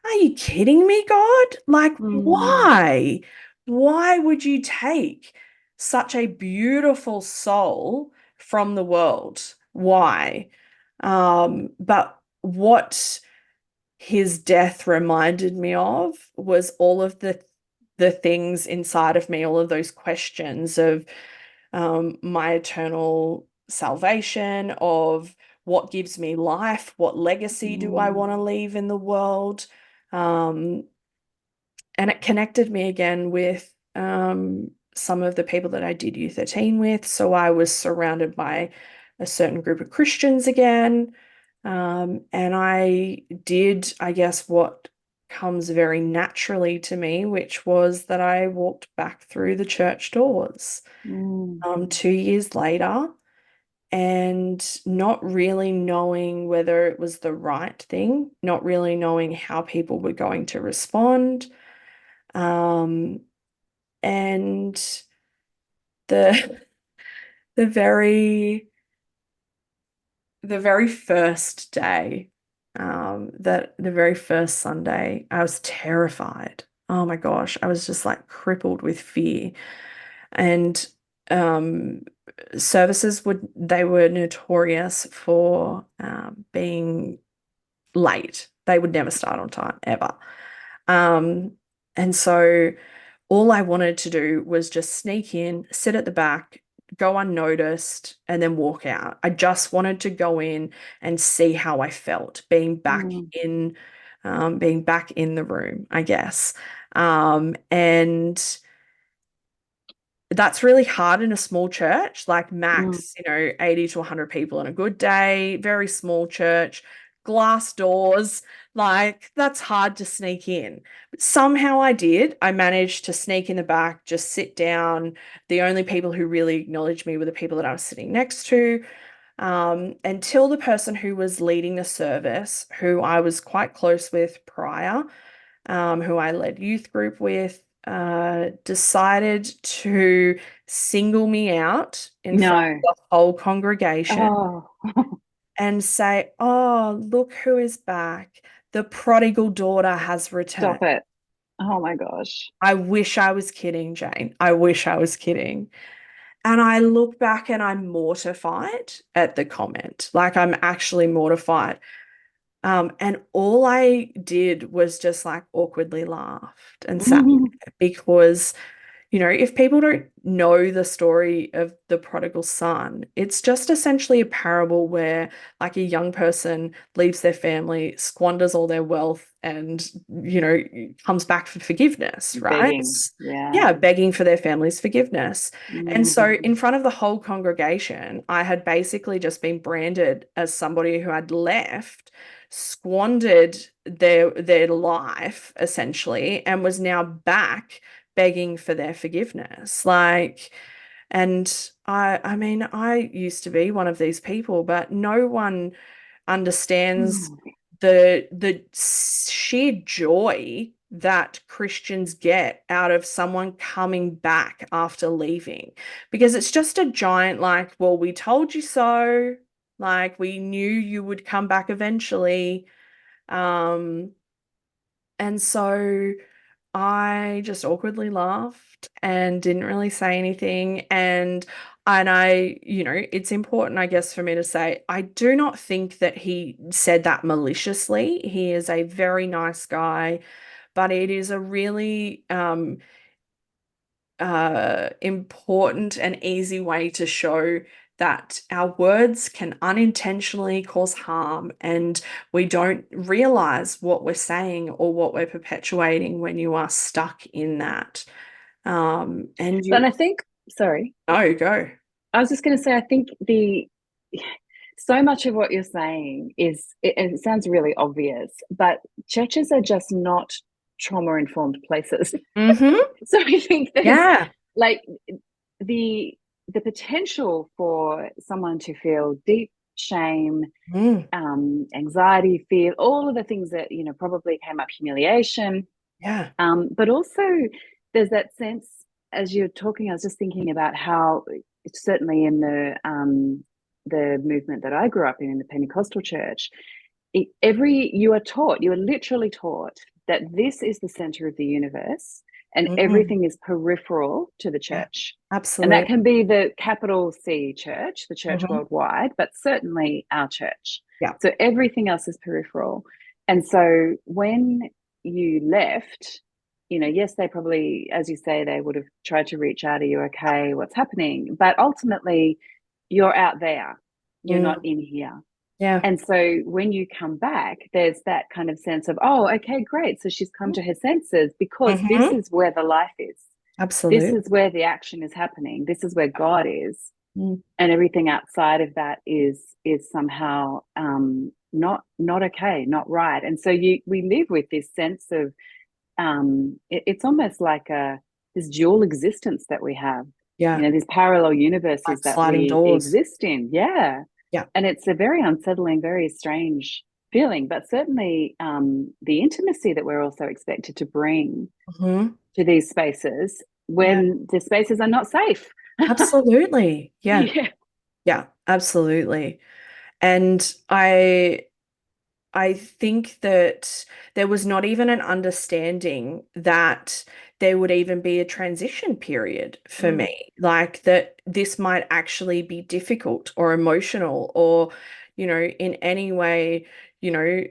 are you kidding me, God? Like,
Mm.
why? Why would you take such a beautiful soul from the world? Why? But what his death reminded me of was all of the things inside of me, all of those questions of my eternal salvation, of what gives me life, what legacy do I
Mm.
want to leave in the world? Um, and it connected me again with some of the people that I did U13 with. So I was surrounded by a certain group of Christians again. And I did, I guess, what comes very naturally to me, which was that I walked back through the church doors
Mm.
2 years later, and not really knowing whether it was the right thing, not really knowing how people were going to respond. Um, and the the very the very first day, that the very first Sunday, I was terrified. Oh my gosh, I was just like crippled with fear. And um, services they were notorious for being late. They would never start on time ever. Um, and so all I wanted to do was just sneak in, sit at the back, go unnoticed, and then walk out. I just wanted to go in and see how I felt
Mm.
being back in the room, I guess. And that's really hard in a small church, like
Mm.
max, 80 to 100 people on a good day, very small church, glass doors, like that's hard to sneak in. But somehow I did. I managed to sneak in the back, just sit down. The only people who really acknowledged me were the people that I was sitting next to, until the person who was leading the service, who I was quite close with prior, who I led youth group with, decided to single me out in front
No.
of the whole congregation
Oh,
and say, "Oh, look who is back. The prodigal daughter has returned."
stop it. Oh my gosh.
I wish I was kidding, Jane. I wish I was kidding. And I look back and I'm mortified at the comment. Like, I'm actually mortified. And all I did was just like awkwardly laughed and sat there, because if people don't know the story of the prodigal son, it's just essentially a parable where, like, a young person leaves their family, squanders all their wealth, and, comes back for forgiveness, right?
Begging. Yeah.
Yeah, begging for their family's forgiveness. And
Mm.
so, in front of the whole congregation, I had basically just been branded as somebody who had left, squandered their life essentially, and was now back begging for their forgiveness. Like, And I mean, I used to be one of these people, but no one understands
Mm.
the sheer joy that Christians get out of someone coming back after leaving. Because it's just a giant, like, well, we told you so. Like, we knew you would come back eventually. Um, and so I just awkwardly laughed and didn't really say anything. And it's important, I guess, for me to say, I do not think that he said that maliciously. He is a very nice guy, but it is a really important and easy way to show that our words can unintentionally cause harm and we don't realize what we're saying or what we're perpetuating when you are stuck in that. And
And
you,
I think, sorry,
oh, go.
I was just going to say, I think the so much of what you're saying is it sounds really obvious, but churches are just not trauma informed places.
Mm-hmm.
So I think there's
Yeah.
like the the potential for someone to feel deep shame,
Mm.
anxiety, fear, all of the things that probably came up, humiliation,
Yeah.
but also there's that sense as you're talking. I was just thinking about how it's certainly in the movement that I grew up in the Pentecostal church, you are literally taught that this is the center of the universe and
Mm.
everything is peripheral to the
Yeah.
church. And that
Absolutely.
can be the capital C church, the church
Hmm.
worldwide, but certainly our church.
Yeah.
So everything else is peripheral. And so when you left, yes, they probably, as you say, they would have tried to reach out. Are you okay? What's happening? But ultimately, you're out there. You're not
Mm.
in here.
Yeah.
And so when you come back, there's that kind of sense of, oh, okay, great. So she's come to her senses because this
Mm-hmm.
is where the life is. This
Absolutely.
is where the action is happening. This is where God is.
Mm.
And everything outside of that is somehow not okay, not right. And so we live with this sense of it's almost like this dual existence that we have,
Yeah.
these parallel universes
Like
that
sliding
we
doors.
exist in. Yeah.
Yeah.
And it's a very unsettling, very strange feeling, but certainly the intimacy that we're also expected to bring
Hmm.
to these spaces
Yeah.
when the spaces are not safe.
Absolutely. Yeah.
Yeah.
Yeah. Absolutely. And I think that there was not even an understanding that there would even be a transition period for
Mm,
me, like that this might actually be difficult or emotional or, in any way, you know,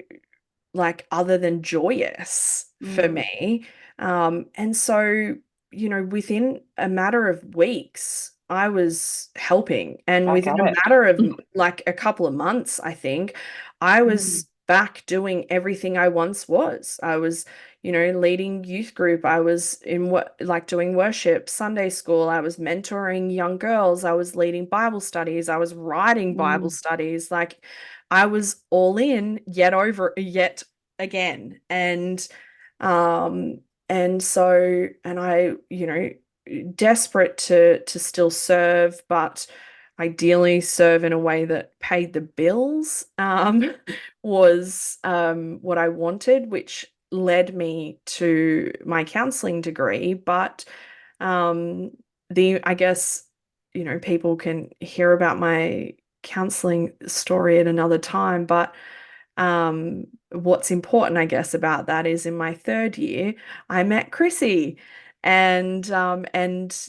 like other than joyous for
mm.
me. And so, within a matter of weeks, I was helping. And
Back
within
at
a
it.
matter of like a couple of months, I think, I
Mm,
was back doing everything I once was. I was, leading youth group. I was in what like doing worship, Sunday school. I was mentoring young girls. I was leading Bible studies. I was writing Bible
mm.
studies. Like I was all in yet again. Um and I, desperate to still serve, but ideally serve in a way that paid the bills, was what I wanted, which led me to my counseling degree. But um, I guess, people can hear about my counseling story at another time, but what's important, I guess, about that is in my third year, I met Chrissy, and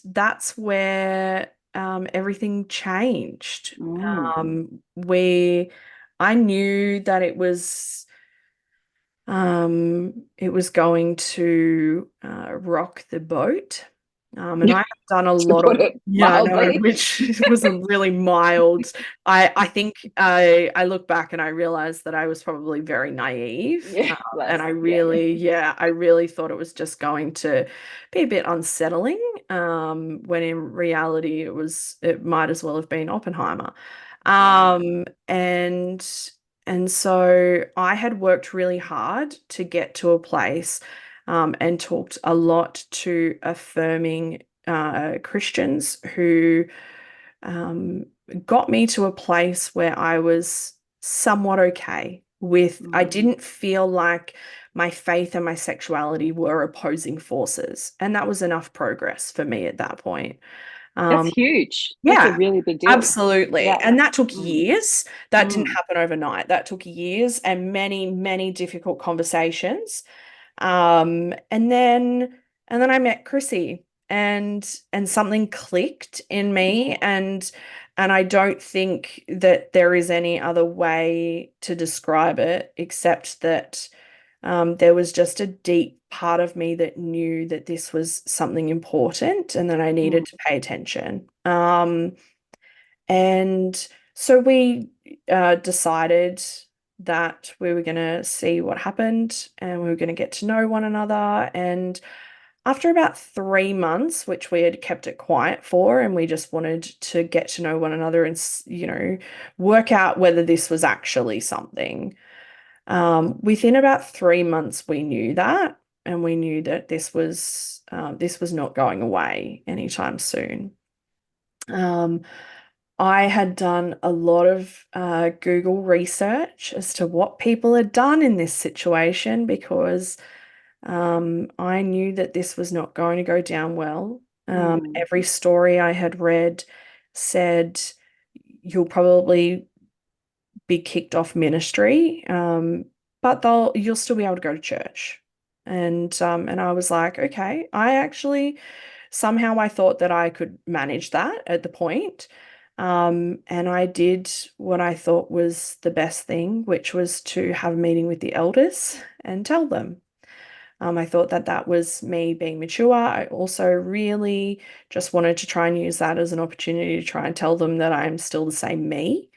that's where everything changed.
Mm.
We, I knew that it was going to rock the boat. And I have done a
To
lot
put
of,
it
yeah, I know,
mildly.
which was a really mild. I think I look back and I realized that I was probably very naive.
Yeah,
And
bless.
I
Yeah.
really, yeah, I really thought it was just going to be a bit unsettling. When in reality it might as well have been Oppenheimer.
Yeah.
And so I had worked really hard to get to a place, and talked a lot to affirming Christians who um, got me to a place where I was somewhat okay with, I didn't feel like my faith and my sexuality were opposing forces. And that was enough progress for me at that point.
That's
Um,
huge. That's a
yeah,
really big deal.
absolutely.
Yeah.
And that took
Mm.
years. That didn't
Mm.
happen overnight. That took years and many, many difficult conversations. And then I met Chrissy and something clicked in me and I don't think that there is any other way to describe it except that there was just a deep part of me that knew that this was something important and that I needed
Mm.
to pay attention. And so we decided that we were going to see what happened and we were going to get to know one another. And after about 3 months, which we had kept it quiet for, and we just wanted to get to know one another and, work out whether this was actually something. Within about 3 months, we knew that, and we knew that this was not going away anytime soon. Um, I had done a lot of Google research as to what people had done in this situation because I knew that this was not going to go down well.
Mm.
Every story I had read said you'll probably be kicked off ministry, but you'll still be able to go to church. And I was like, okay, I actually somehow I thought that I could manage that at the point. And I did what I thought was the best thing, which was to have a meeting with the elders and tell them. I thought that that was me being mature. I also really just wanted to try and use that as an opportunity to try and tell them that I'm still the same me,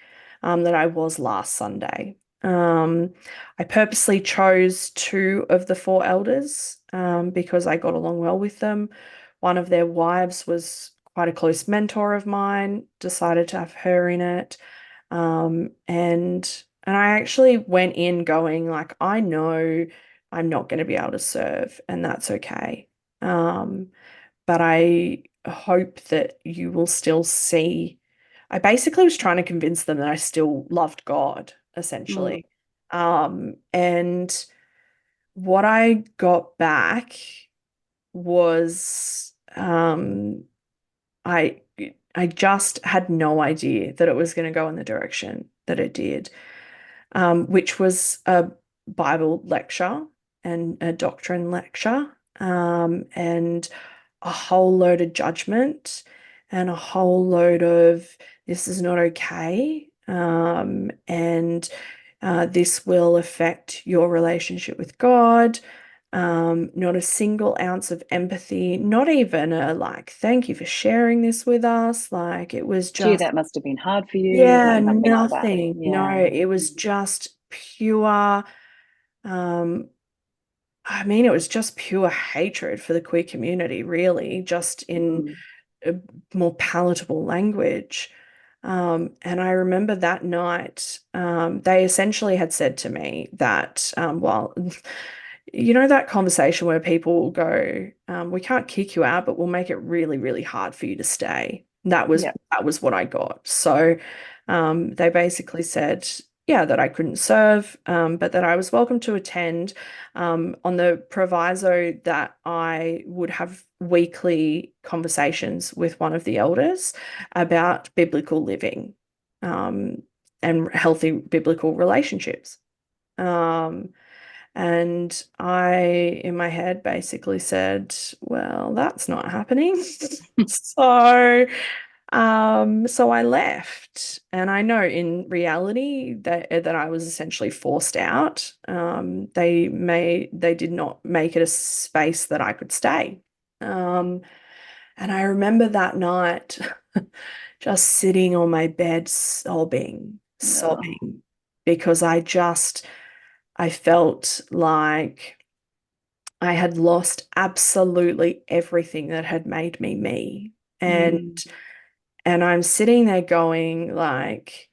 that I was last Sunday. I purposely chose two of the four elders, because I got along well with them. One of their wives was quite a close mentor of mine, decided to have her in it. And I actually went in going like, I know I'm not going to be able to serve, and that's okay. But I hope that you will still see. I basically was trying to convince them that I still loved God,
Mm.
essentially. And what I got back was I I just had no idea that it was going to go in the direction that it did, which was a Bible lecture and a doctrine lecture, and a whole load of judgment and a whole load of this is not okay, and this will affect your relationship with God. Not a single ounce of empathy, not even a like, thank you for sharing this with us. Like it was
Gee,
just,
that must have been hard for you.
yeah,
Like nothing like that.
nothing. No,
Yeah.
it was just pure, um, I mean, it was just pure hatred for the queer community, really, just in
Mm.
a more palatable language. And I remember that night, they essentially had said to me that, well, that conversation where people go, we can't kick you out, but we'll make it really, really hard for you to stay.
Yeah.
That was what I got. So they basically said, yeah, that I couldn't serve, but that I was welcome to attend, on the proviso that I would have weekly conversations with one of the elders about biblical living, um, and healthy biblical relationships. Um, and I, in my head, basically said, well, that's not happening. So I left, and I know in reality that I was essentially forced out. They did not make it a space that I could stay. Um, and I remember that night just sitting on my bed sobbing,
No.
sobbing, because I felt like I had lost absolutely everything that had made me me. And
Mm.
and I'm sitting there going like,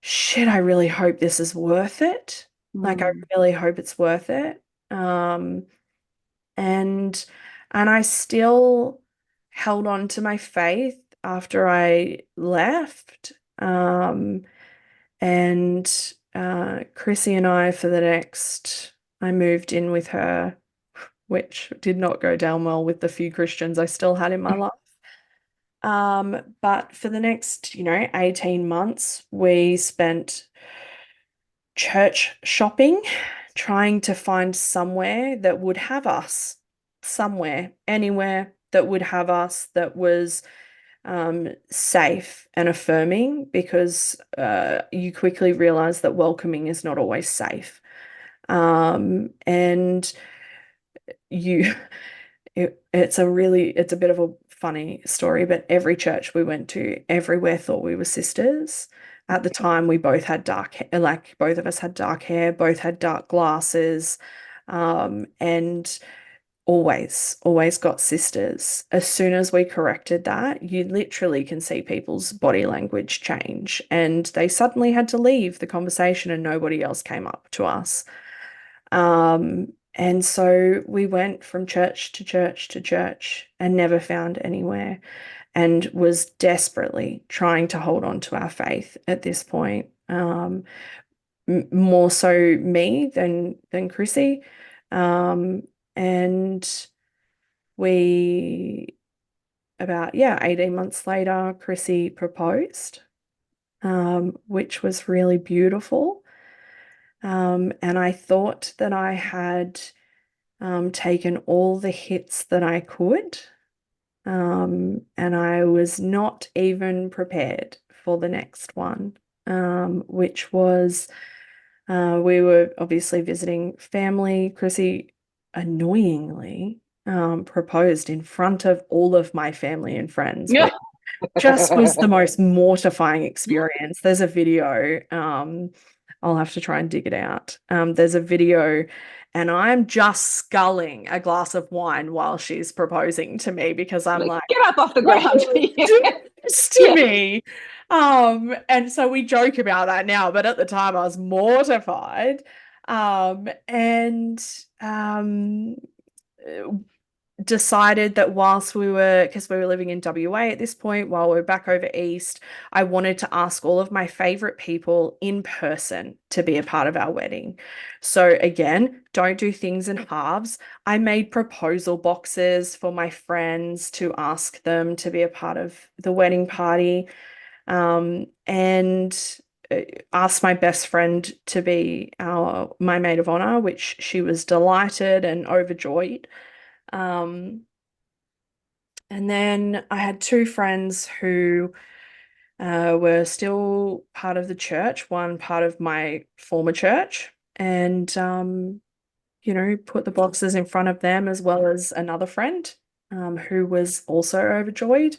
shit, I really hope this is worth it. Like I
Mm.
really hope it's worth it. Um and and I still held on to my faith after I left. And Chrissy and I, I moved in with her, which did not go down well with the few Christians I still had in my life. But for the next, 18 months, we spent church shopping, trying to find somewhere that would have us, somewhere, anywhere that would have us, that was safe and affirming, because you quickly realize that welcoming is not always safe. And you, it's a bit of a funny story, but every church we went to, everywhere thought we were sisters. At the time, we both had dark hair, like both of us had dark hair, both had dark glasses, and always got sisters. As soon as we corrected that, you literally can see people's body language change, and they suddenly had to leave the conversation and nobody else came up to us. And so we went from church to church to church and never found anywhere, and was desperately trying to hold on to our faith at this point. More so me than Chrissy. And we, about, 18 months later, Chrissy proposed, which was really beautiful. And I thought that I had taken all the hits that I could, and I was not even prepared for the next one, which was we were obviously visiting family. Chrissy annoyingly proposed in front of all of my family and friends,
Yeah.
which just was the most mortifying experience. There's a video, I'll have to try and dig it out. There's a video, and I'm just sculling a glass of wine while she's proposing to me, because I'm like,
get up off the
what
ground.
are you doing this to me? And so we joke about that now, but at the time I was mortified. And decided that because we were living in WA at this point, while we were back over east, I wanted to ask all of my favorite people in person to be a part of our wedding. So again, don't do things in halves. I made proposal boxes for my friends to ask them to be a part of the wedding party, and asked my best friend to be my maid of honor, which she was delighted and overjoyed. Um, and then I had two friends who were still part of the church, one part of my former church, and put the boxes in front of them, as well as another friend who was also overjoyed,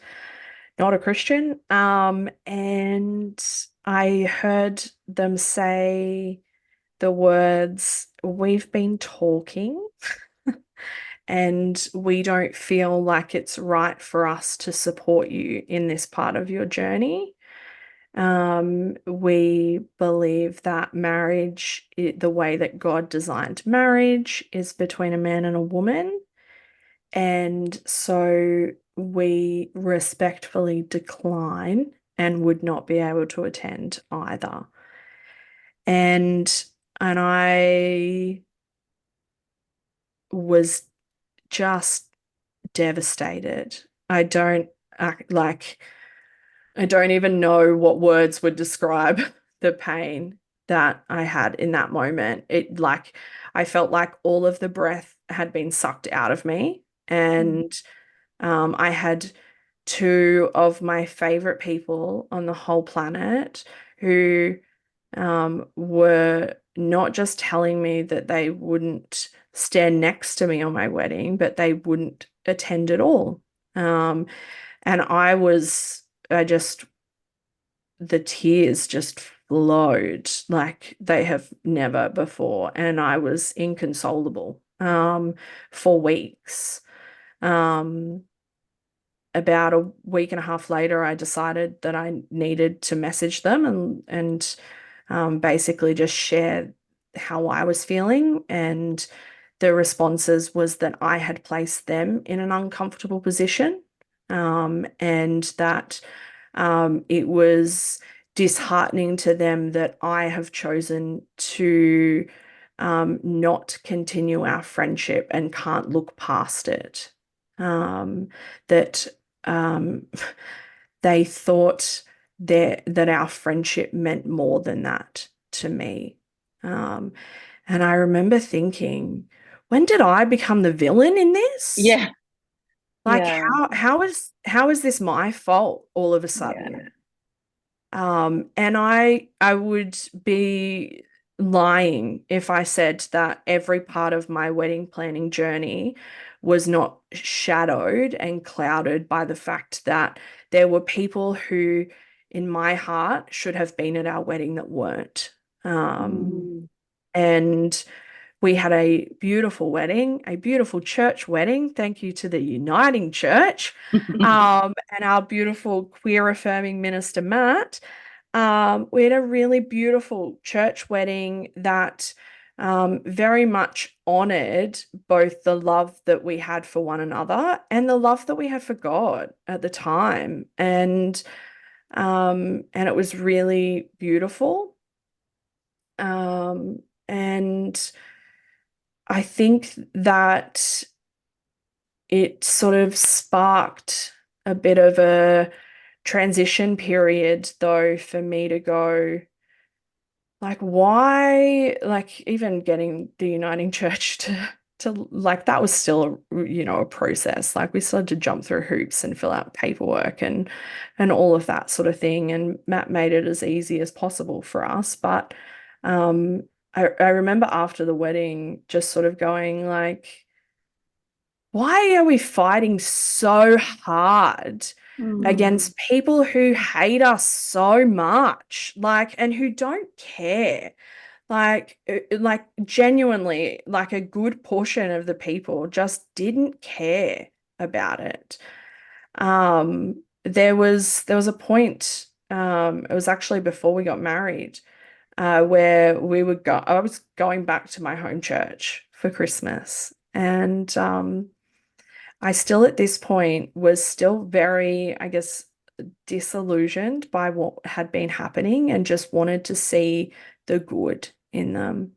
not a Christian. And I heard them say the words, "We've been talking, and we don't feel like it's right for us to support you in this part of your journey. We believe that marriage, the way that God designed marriage, is between a man and a woman. And so we respectfully decline and would not be able to attend either." And I was just devastated. I don't even know what words would describe the pain that I had in that moment. I felt like all of the breath had been sucked out of me, and I had two of my favorite people on the whole planet who were not just telling me that they wouldn't stand next to me on my wedding, but they wouldn't attend at all. And the tears just flowed like they have never before. And I was inconsolable for weeks. About a week and a half later, I decided that I needed to message them and basically just share how I was feeling. And the responses was that I had placed them in an uncomfortable position, and that it was disheartening to them that I have chosen to not continue our friendship and can't look past it. That um, they thought that our friendship meant more than that to me. Um, and I remember thinking, when did I become the villain in this?
Yeah.
Like
Yeah.
how is this my fault all of a
Yeah.
sudden? And I would be lying if I said that every part of my wedding planning journey was not shadowed and clouded by the fact that there were people who, in my heart, should have been at our wedding that weren't. Um,
Mm.
and we had a beautiful wedding, a beautiful church wedding. Thank you to the Uniting Church, and our beautiful queer affirming minister, Matt. We had a really beautiful church wedding that very much honored both the love that we had for one another and the love that we had for God at the time. And it was really beautiful. And I think that it sort of sparked a bit of a transition period, though, for me to go, like, why, like, even getting the Uniting Church to like, that was still a process. Like, we still had to jump through hoops and fill out paperwork and all of that sort of thing. And Matt made it as easy as possible for us. But um, I remember after the wedding just sort of going like, why are we fighting so hard
Mm.
against people who hate us so much, like, and who don't care? Like genuinely, like a good portion of the people just didn't care about it. There was a point, it was actually before we got married, where I was going back to my home church for Christmas. And I still at this point was still very, I guess, disillusioned by what had been happening and just wanted to see the good in them.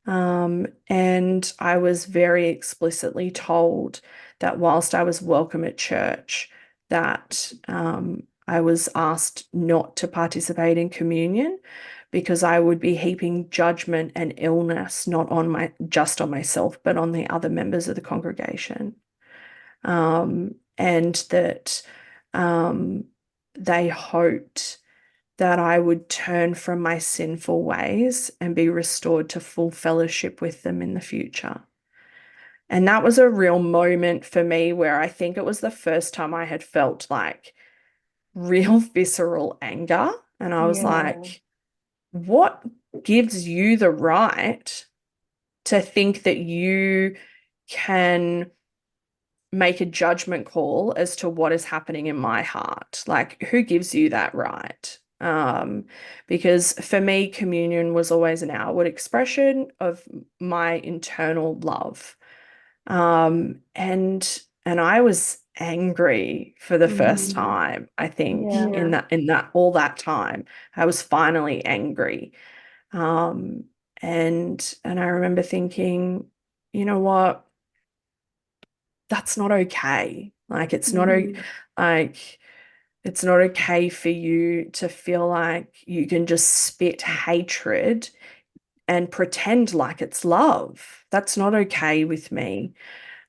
And I was very explicitly told that whilst I was welcome at church, that I was asked not to participate in communion because I would be heaping judgment and illness not on just on myself, but on the other members of the congregation. And that um, they hoped that I would turn from my sinful ways and be restored to full fellowship with them in the future. And that was a real moment for me where I think it was the first time I had felt like real visceral anger. And I was
Yeah.
like, what gives you the right to think that you can make a judgment call as to what is happening in my heart? Like, who gives you that right? Because for me, communion was always an outward expression of my internal love. And I was angry for the first
Mm.
time, I think,
Yeah.
in that all that time. I was finally angry. Um, and I remember thinking, you know what? That's not okay. Like
Mm.
like it's not okay for you to feel like you can just spit hatred and pretend like it's love. That's not okay with me.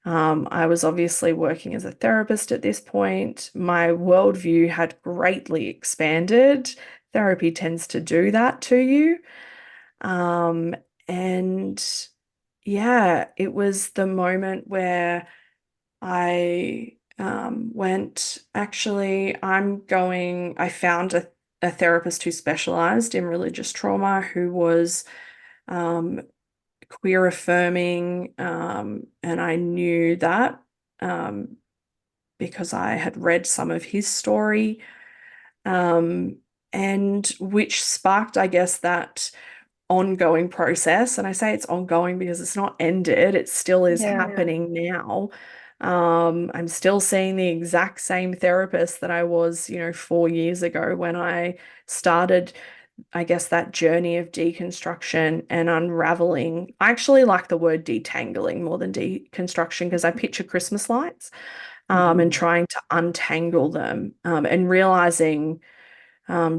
I was obviously working as a therapist at this point. My worldview had greatly expanded. Therapy tends to do that to you. Um, and yeah, it was the moment where I I found a therapist who specialized in religious trauma who was um, queer affirming, and I knew that um, because I had read some of his story, um, and which sparked, I guess, that ongoing process. And I say it's ongoing because it's not ended, it still is
Yeah.
happening now. I'm still seeing the exact same therapist that I was, 4 years ago when I started, I guess, that journey of deconstruction and unraveling. I actually like the word detangling more than deconstruction because I picture Christmas lights, and trying to untangle them, and realizing,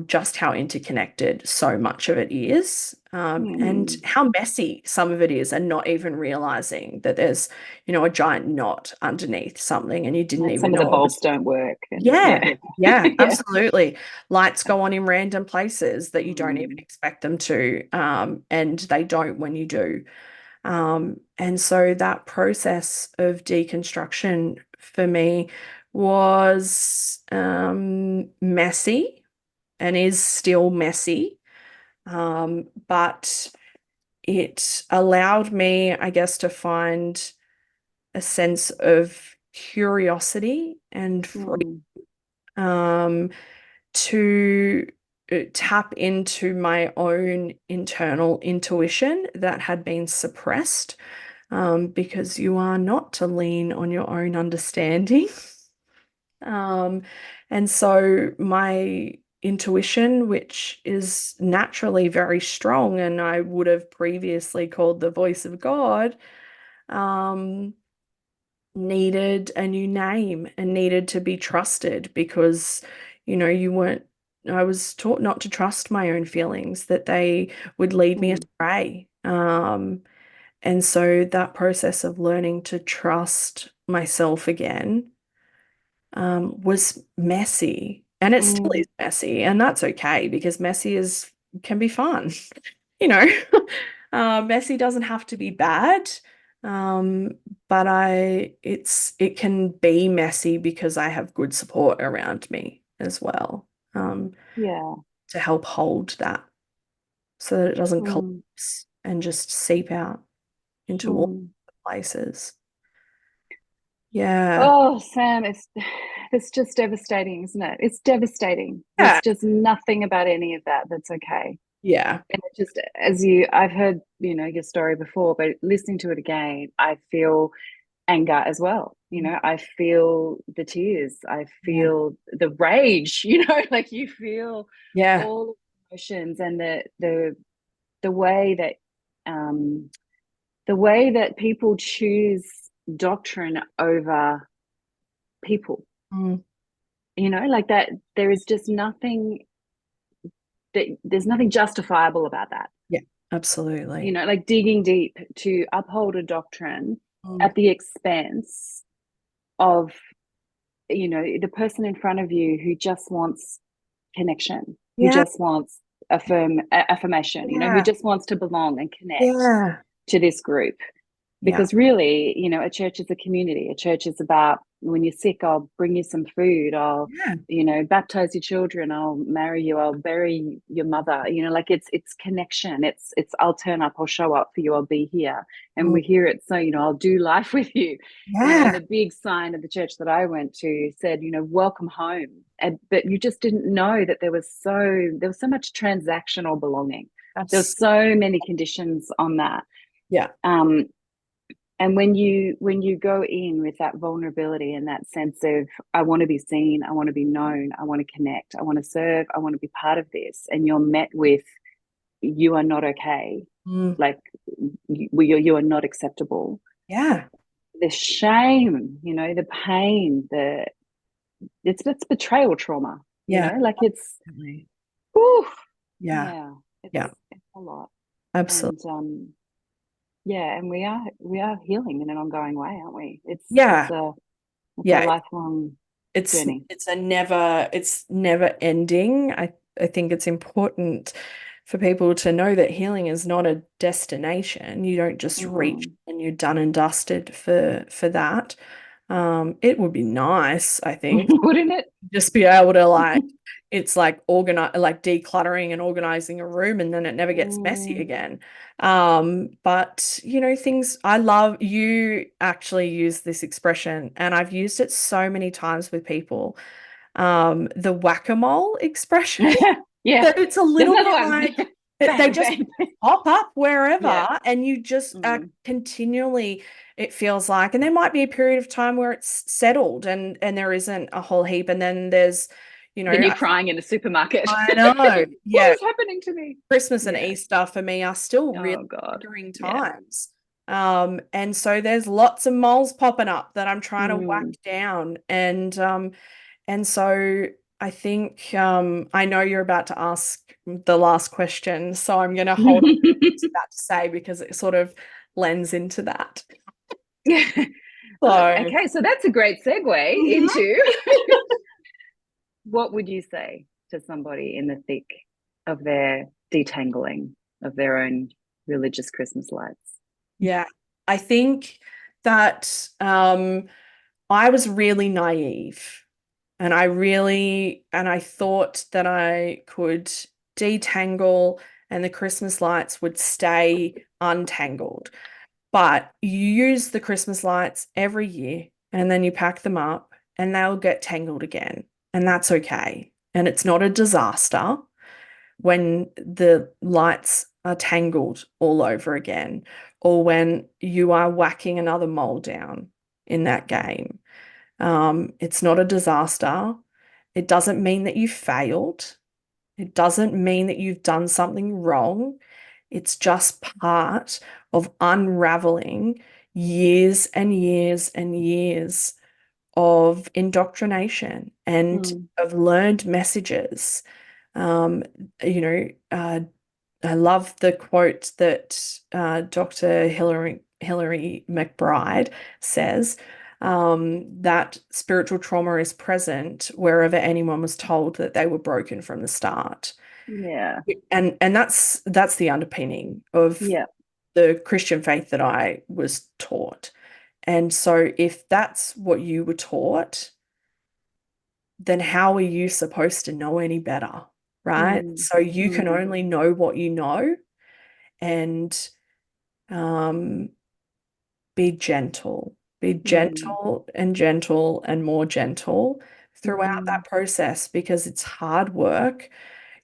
just how interconnected so much of it is, and
Mm.
how messy some of it is, and not even realizing that there's, a giant knot underneath something and you didn't
And
even
some of the
know it
bulbs
was.
don't work. And yeah.
Yeah, yeah,
Yeah.
absolutely. Lights go on in random places that you don't even
Mm.
expect them to, and they don't when you do. And so that process of deconstruction for me was, messy and is still messy. But it allowed me, I guess, to find a sense of curiosity and
Mm.
um, to tap into my own internal intuition that had been suppressed, because you are not to lean on your own understanding. Um, and so my intuition, which is naturally very strong, and I would have previously called the voice of God, um, needed a new name and needed to be trusted because, you weren't, I was taught not to trust my own feelings, that they would lead me
Mm.
astray. And so that process of learning to trust myself again, was messy, and it still is
Mm.
messy, and that's okay because messy is can be fun, you know. Messy doesn't have to be bad, um, but it can be messy because I have good support around me as well,
Yeah.
to help hold that so that it doesn't
Mm.
collapse and just seep out into all
Mm.
places. Yeah.
Oh, Sam, it's just devastating, isn't it? It's devastating. There's
Yeah.
just nothing about any of that that's okay.
Yeah.
And it just, I've heard, your story before, but listening to it again, I feel anger as well. I feel the tears. I
Yeah.
feel the rage, like you feel
Yeah.
all the emotions and the way that um the way that people choose doctrine over people,
Mm.
like that. There is just nothing there's nothing justifiable about that.
Yeah. Absolutely.
Like digging deep to uphold a doctrine
Mm.
at the expense of, the person in front of you who just wants connection, who
Yeah.
just wants affirmation, who
Yeah.
just wants to belong and connect
Yeah.
to this group.
Yeah.
Because really, a church is a community. A church is about, when you're sick, I'll bring you some food. I'll,
Yeah.
baptize your children. I'll marry you. I'll bury your mother. Like it's connection. It's I'll turn up. I'll show up for you. I'll be here. And
Mm.
we hear it. So, I'll do life with you. And
Yeah.
the big sign of the church that I went to said, welcome home. But you just didn't know that there was so much transactional belonging. There were
That's
so many conditions on that.
yeah.
Um, and when you go in with that vulnerability and that sense of, I want to be seen, I want to be known, I want to connect, I want to serve, I want to be part of this, and you're met with, you are not okay,
Mm.
like you are not acceptable.
Yeah.
The shame, the pain, it's betrayal trauma,
Yeah.
like it's,
Definitely.
whew,
Yeah.
yeah,
Yeah.
it's a lot.
Absolutely.
And yeah, and we are healing in an ongoing way, aren't we? It's
Yeah.
it's a it's a
Yeah.
lifelong
It's
journey.
it's never ending. I think it's important for people to know that healing is not a destination. You don't just reach
Mm.
and you're done and dusted for that. It would be nice, I think,
Wouldn't it?
just be able to, like, it's like organize, like decluttering and organizing a room, and then it never gets messy
Mm.
again. But things, I love, you actually use this expression and I've used it so many times with people, the whack-a-mole expression.
Yeah,
So it's a
there's
little
another
bit
one.
like, They
bang,
just
bang, bang.
pop up wherever,
Yeah.
and you just are continually, it feels like, and there might be a period of time where it's settled and there isn't a whole heap, and then there's,
Then you're crying in the supermarket.
I know,
What
yeah.
is happening to me?
Christmas and
Yeah.
Easter for me are still really
Oh God.
triggering
Yeah.
times. And so there's lots of moles popping up that I'm trying to whack down. And so I think I know you're about to ask the last question, so I'm going to hold on to what I was about to say because it sort of lends into that.
Yeah.
So
Okay, so that's a great segue into what would you say to somebody in the thick of their detangling of their own religious Christmas lights?
yeah, I think that I was really naive. And I thought that I could detangle and the Christmas lights would stay untangled. But you use the Christmas lights every year and then you pack them up and they'll get tangled again. And that's okay. And it's not a disaster when the lights are tangled all over again or when you are whacking another mole down in that game. It's not a disaster. It doesn't mean that you failed. It doesn't mean that you've done something wrong. It's just part of unraveling years and years and years of indoctrination and of learned messages. Um, you know, I love the quote that Dr. Hilary McBride says, that spiritual trauma is present wherever anyone was told that they were broken from the start.
Yeah.
And that's the underpinning of
Yeah.
the Christian faith that I was taught. And so if that's what you were taught, then how are you supposed to know any better? Right? So you can only know what you know, and um, be gentle and gentle and more gentle throughout that process because it's hard work.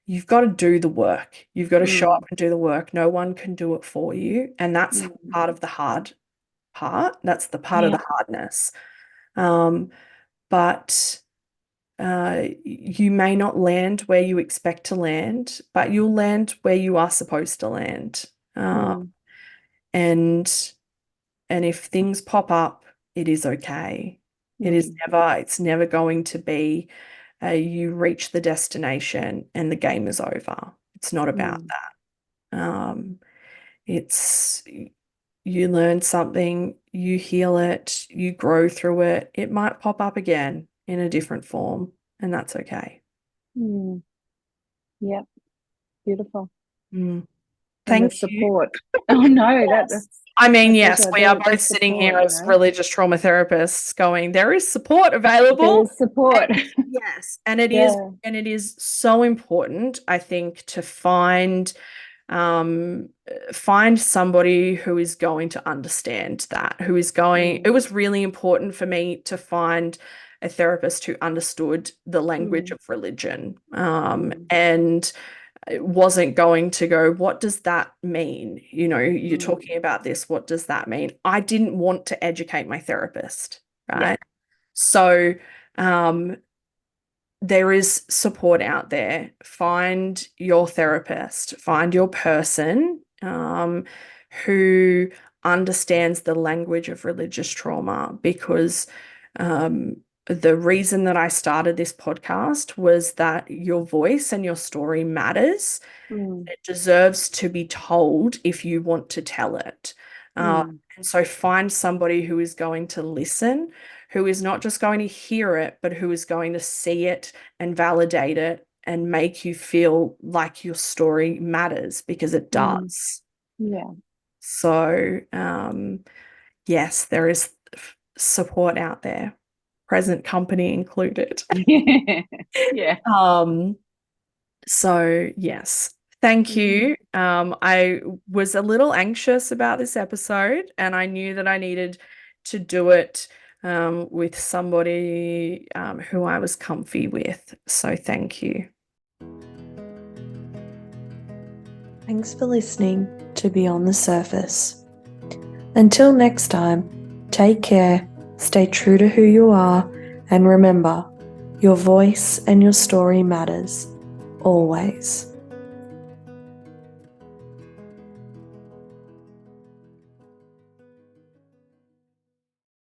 You've got to do the work. You've got to show up and do the work. No one can do it for you. And that's part of the hard part. That's the part of the hardness. Um, but you may not land where you expect to land, but you'll land where you are supposed to land. And if things pop up, it is okay. It's never going to be you reach the destination and the game is over. It's not about that. It's you learn something, you heal it, you grow through it. It might pop up again in a different form, and that's okay.
Yeah. Beautiful.
Mm.
And the
Thank you.
support. Oh no,
Yes.
that's
I mean,
my
yes,
pleasure.
we are
The
both sitting here
support,
as religious trauma therapists going, there is support
there
available.
is support.
Yes, and it is,
Yeah.
and it is so important, I think, to um, find somebody who is going to understand that, who is going, it was really important for me to find a therapist who understood the language of religion. And it wasn't going to go, what does that mean? You know, you're talking about this, what does that mean? I didn't want to educate my therapist,
Yeah.
right? So, there is support out there. Find your therapist, find your person who understands the language of religious trauma because the reason that I started this podcast was that your voice and your story matters. It deserves to be told if you want to tell it. And so find somebody who is going to listen, who is not just going to hear it, but who is going to see it and validate it and make you feel like your story matters because it does.
Yeah.
So, yes, there is support out there, present company included.
Yeah.
So yes, thank you. I was a little anxious about this episode, and I knew that I needed to do it with somebody who I was comfy with. So thank you. Thanks for listening to Beyond the Surface. Until next time, take care, stay true to who you are, and remember, your voice and your story matters, always.